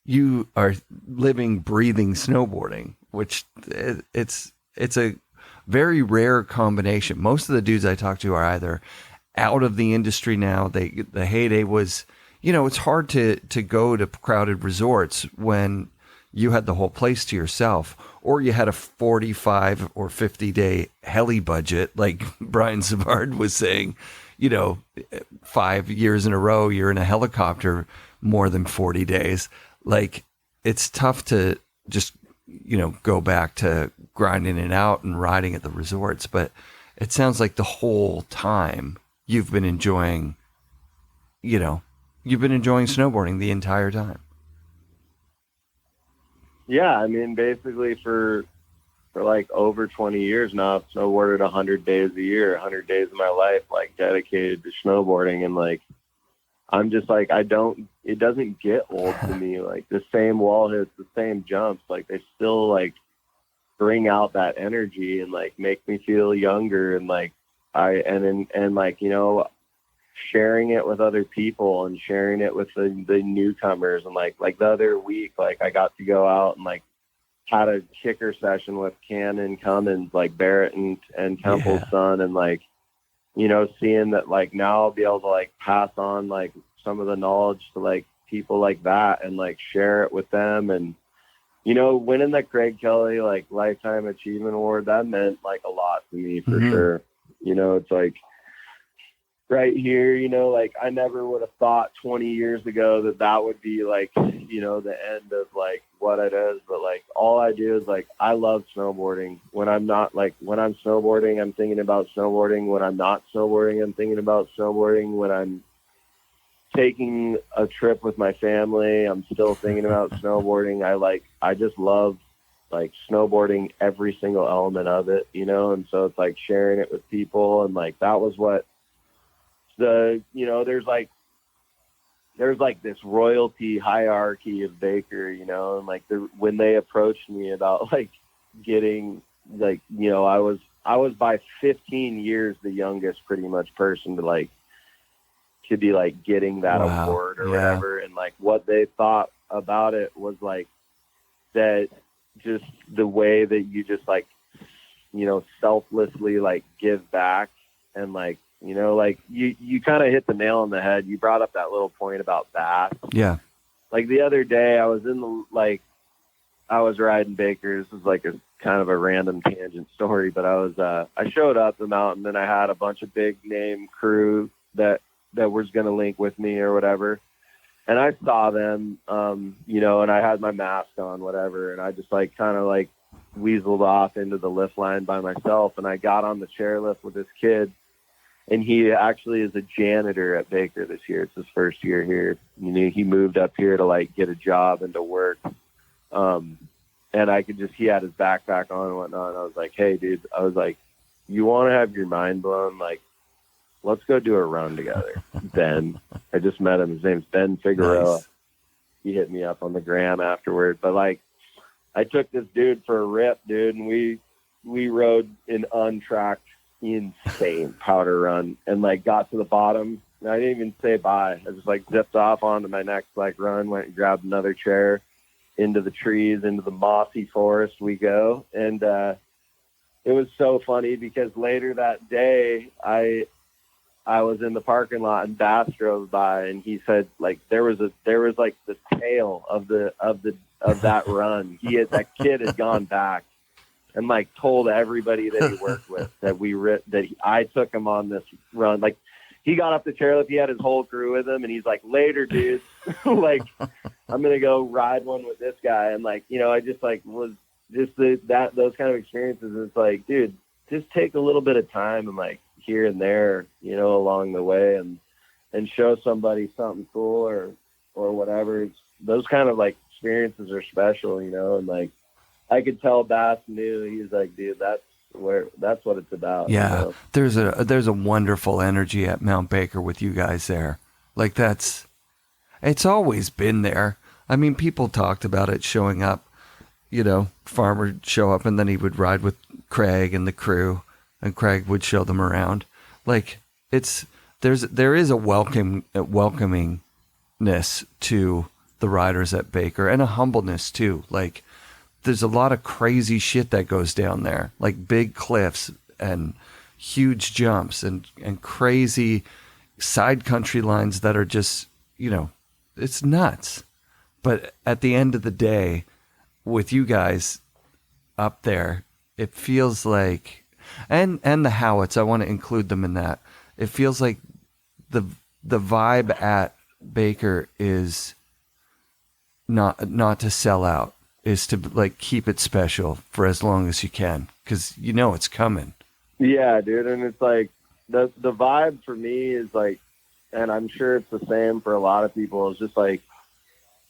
You are living, breathing snowboarding, which it's a very rare combination. Most of the dudes I talk to are either out of the industry now. The heyday was, you know, it's hard to go to crowded resorts when you had the whole place to yourself, or you had a 45 or 50 day heli budget. Like Brian Savard was saying, you know, 5 years in a row, you're in a helicopter more than 40 days. Like it's tough to just go back to grinding it out and riding at the resorts. But it sounds like the whole time you've been enjoying, snowboarding the entire time.
Yeah. I mean, basically for like over 20 years now, I've snowboarded 100 days a year, 100 days of my life, like dedicated to snowboarding. And like, I'm just like, it doesn't get old to me. Like the same wall hits, the same jumps, like they still like bring out that energy and like make me feel younger. And like, sharing it with other people and sharing it with the newcomers. And like the other week, like I got to go out and like had a kicker session with Cannon Cummins, like Barrett and Temple's son. And like, seeing that like now I'll be able to like pass on like some of the knowledge to like people like that and like share it with them. And, winning the Craig Kelly like Lifetime Achievement Award, that meant like a lot to me for sure. It's like right here, like I never would have thought 20 years ago that would be like, the end of like what it is. But like all I do is like, I love snowboarding. When I'm snowboarding, I'm thinking about snowboarding. When I'm not snowboarding, I'm thinking about snowboarding. When I'm taking a trip with my family, I'm still thinking about snowboarding. I just love like snowboarding, every single element of it, and so it's like sharing it with people. And like, that was what there's like this royalty hierarchy of Baker, and like when they approached me about like getting like, I was by 15 years the youngest pretty much person to be like getting that award or whatever. And like what they thought about it was like that, just the way that you just like, selflessly like give back. And like, like you kind of hit the nail on the head. You brought up that little point about bass.
Yeah.
Like the other day I was I was riding Baker. This is like a kind of a random tangent story, but I showed up the mountain and I had a bunch of big name crew that was going to link with me or whatever. And I saw them, and I had my mask on, whatever. And I just like kind of like weaseled off into the lift line by myself. And I got on the chairlift with this kid. And he actually is a janitor at Baker this year. It's his first year here. He moved up here to like get a job and to work. And he had his backpack on and whatnot. And I was like, hey dude, you want to have your mind blown? Like, let's go do a run together. Ben, I just met him. His name's Ben Figueroa. Nice. He hit me up on the gram afterward. But like, I took this dude for a rip, dude. And we rode an untracked, insane powder run and like got to the bottom. And I didn't even say bye. I just like zipped off onto my next like run, went and grabbed another chair, into the trees, into the mossy forest we go. And it was so funny because later that day I was in the parking lot and Bass drove by and he said like there was like the tail of that run. That kid had gone back and like told everybody that he worked with that I took him on this run. Like he got up the chairlift, he had his whole crew with him, and he's like, later, dudes, like I'm gonna go ride one with this guy. And like, I just like was just those kind of experiences. It's like, dude, just take a little bit of time and like here and there, along the way, and show somebody something cool or whatever. It's, those kind of like experiences are special, and like. I could tell Bass knew. He's like, dude, that's what it's about.
Yeah, there's a wonderful energy at Mount Baker with you guys there. Like it's always been there. I mean, people talked about it showing up. Farmer would show up and then he would ride with Craig and the crew, and Craig would show them around. Like there is a welcomingness to the riders at Baker and a humbleness too. Like. There's a lot of crazy shit that goes down there, like big cliffs and huge jumps and crazy side country lines that are just, it's nuts. But at the end of the day, with you guys up there, it feels like, and the Howitts, I want to include them in that. It feels like the vibe at Baker is not to sell out. is to like keep it special for as long as you can, because you know it's coming.
Yeah, dude. And it's like the vibe for me is like, and I'm sure it's the same for a lot of people, is just like,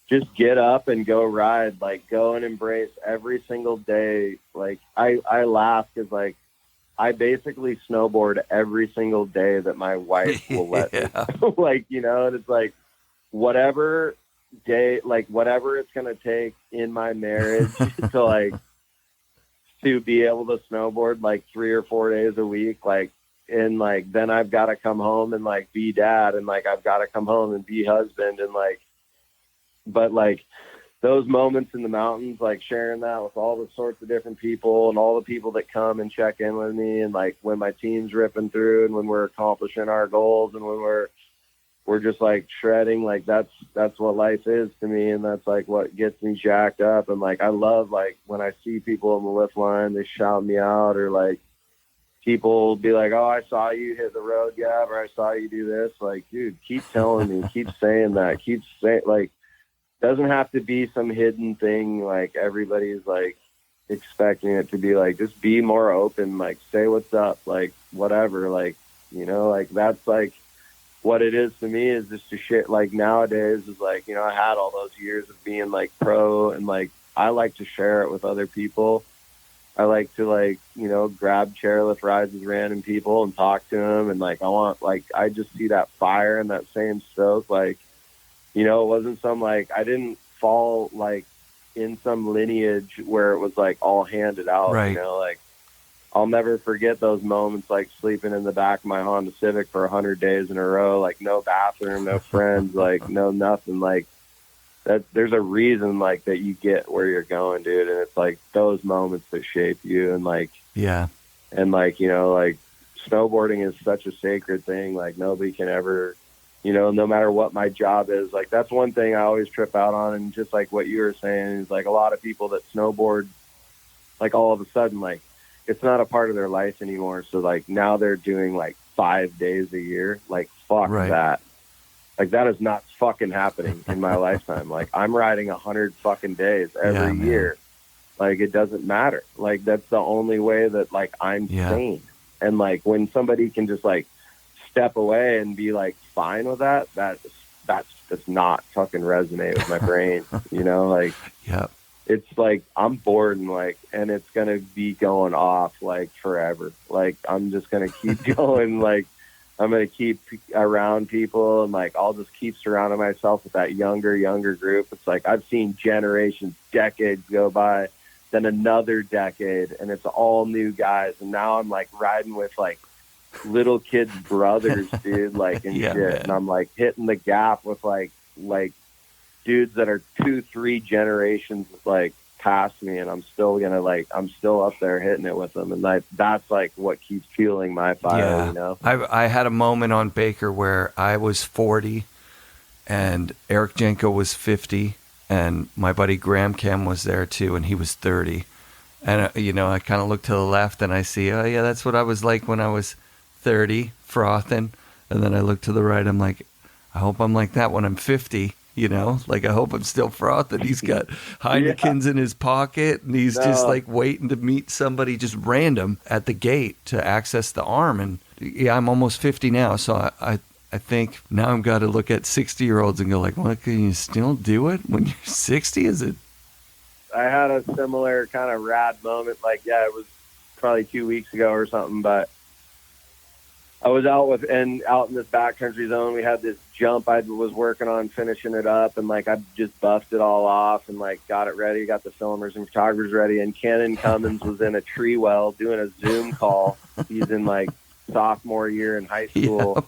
just get up and go ride, like go and embrace every single day. Like I laugh because like I basically snowboard every single day that my wife will let me. Like, you know, and it's like whatever day, like whatever it's going to take in my marriage to like, to be able to snowboard like 3 or 4 days a week. Like, and like, then I've got to come home and like be dad, and like, I've got to come home and be husband, and like, but like those moments in the mountains, like sharing that with all the sorts of different people and all the people that come and check in with me, and like when my team's ripping through and when we're accomplishing our goals and when we're just like shredding, like that's what life is to me. And that's like what gets me jacked up. And like, I love like when I see people on the lift line, they shout me out, or like people be like, oh, I saw you hit the road, Gab, or I saw you do this. Like, dude, keep telling me, keep saying that, keep saying, like, doesn't have to be some hidden thing. Like everybody's like expecting it to be like, just be more open, like say what's up, like whatever, like, you know, like that's like what it is to me, is just to shit. Like nowadays is like, you know, I had all those years of being like pro, and like I like to share it with other people. I like to like, you know, grab chairlift rides with random people and talk to them, and like I just see that fire and that same stoke. Like, you know, it wasn't some like, I didn't fall like in some lineage where it was like all handed out,
right.
You know, like I'll never forget those moments, like sleeping in the back of my Honda Civic for 100 days in a row, like no bathroom, no friends, like no nothing. Like that, there's a reason like that you get where you're going, dude. And it's like those moments that shape you. And like,
yeah.
And like, you know, like snowboarding is such a sacred thing. Like nobody can ever, you know, no matter what my job is, like that's one thing I always trip out on. And just like what you were saying is like a lot of people that snowboard, like all of a sudden, like it's not a part of their life anymore. So like now they're doing like 5 days a year. Like fuck that. Like that is not fucking happening in my lifetime. Like I'm riding 100 fucking days every year. Like it doesn't matter. Like that's the only way that like I'm sane. And like when somebody can just like step away and be like fine with that, that does not fucking resonate with my brain. You know, like it's like I'm bored and like, and it's gonna be going off like forever. Like I'm just gonna keep going. Like I'm gonna keep around people, and like I'll just keep surrounding myself with that younger group. It's like I've seen generations, decades go by, then another decade, and it's all new guys. And now I'm like riding with like little kids' brothers, dude, like and shit. Man. And I'm like hitting the gap with like dudes that are 2-3 generations like past me, and I'm still up there hitting it with them. And like that's like what keeps fueling my fire, you know.
I had a moment on Baker where I was 40 and Eric Jenko was 50, and my buddy Graham Cam was there too, and he was 30. And you know, I kind of look to the left and I see, oh yeah, that's what I was like when I was 30, frothing. And then I look to the right, I'm like, I hope I'm like that when I'm 50, you know? Like, I hope I'm still frothing. He's got Heineken's in his pocket, and he's just like waiting to meet somebody just random at the gate to access the arm. And yeah, I'm almost 50 now, so I think now I've got to look at 60-year-olds and go like, well, can you still do it when you're 60? Is it?
I had a similar kind of rad moment. Like, yeah, it was probably 2 weeks ago or something, but I was out in this backcountry zone. We had this jump I was working on finishing it up, and like I just buffed it all off and like got it ready, got the filmers and photographers ready, and Cannon Cummins was in a tree well doing a Zoom call. He's in like sophomore year in high school.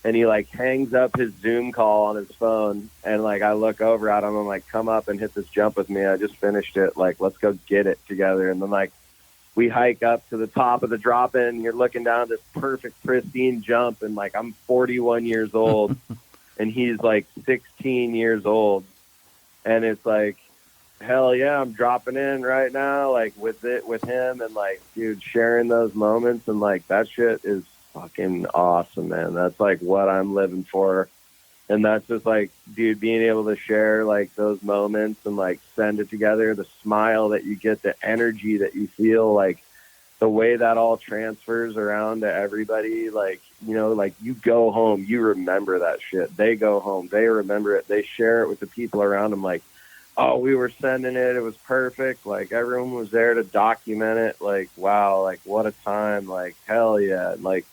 And he like hangs up his Zoom call on his phone, and like I look over at him, I'm like, come up and hit this jump with me. I just finished it. Like, let's go get it together. And then like we hike up to the top of the drop in, and you're looking down this perfect, pristine jump. And like, I'm 41 years old and he's like 16 years old. And it's like, hell yeah, I'm dropping in right now. Like with him, and like, dude, sharing those moments. And like, that shit is fucking awesome, man. That's like what I'm living for. And that's just like, dude, being able to share like those moments and like send it together, the smile that you get, the energy that you feel, like the way that all transfers around to everybody, like, you know, like you go home, you remember that shit. They go home, they remember it. They share it with the people around them. Like, oh, we were sending it. It was perfect. Like everyone was there to document it. Like, wow, like what a time. Like, hell yeah. Like,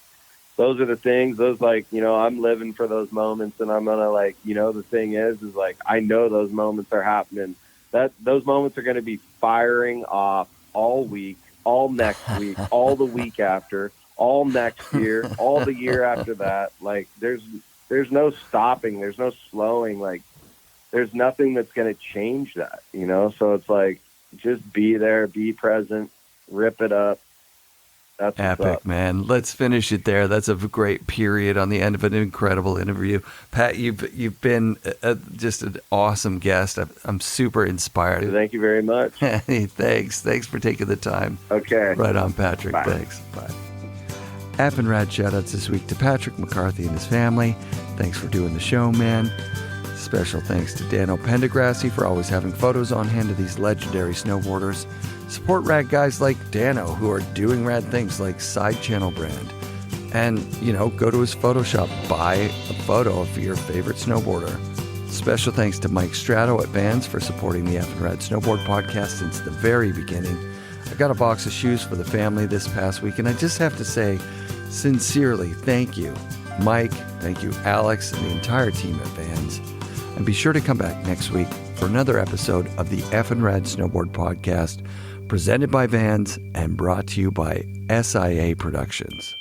those are the things, those, like, you know, I'm living for those moments, and I'm going to, like, you know, the thing is like, I know those moments are happening. Those moments are going to be firing off all week, all next week, all the week after, all next year, all the year after that. Like, there's no stopping. There's no slowing. Like, there's nothing that's going to change that, you know? So it's like, just be there, be present, rip it up. That's
epic, man. Let's finish it there. That's a great period on the end of an incredible interview. Pat, you've been just an awesome guest. I'm super inspired.
Thank you very much.
Hey, thanks. Thanks for taking the time.
Okay.
Right on, Patrick.
Bye.
Thanks. Bye. FNRad shoutouts this week to Patrick McCarthy and his family. Thanks for doing the show, man. Special thanks to Dano Pendergrassi for always having photos on hand of these legendary snowboarders. Support rad guys like Dano who are doing rad things like Side Channel Brand. And, you know, go to his Photoshop, buy a photo of your favorite snowboarder. Special thanks to Mike Strato at Vans for supporting the FNRad Snowboard podcast since the very beginning. I got a box of shoes for the family this past week, and I just have to say, sincerely, thank you, Mike, thank you, Alex, and the entire team at Vans. And be sure to come back next week for another episode of the FNRad Snowboard podcast, presented by Vans and brought to you by SIA Productions.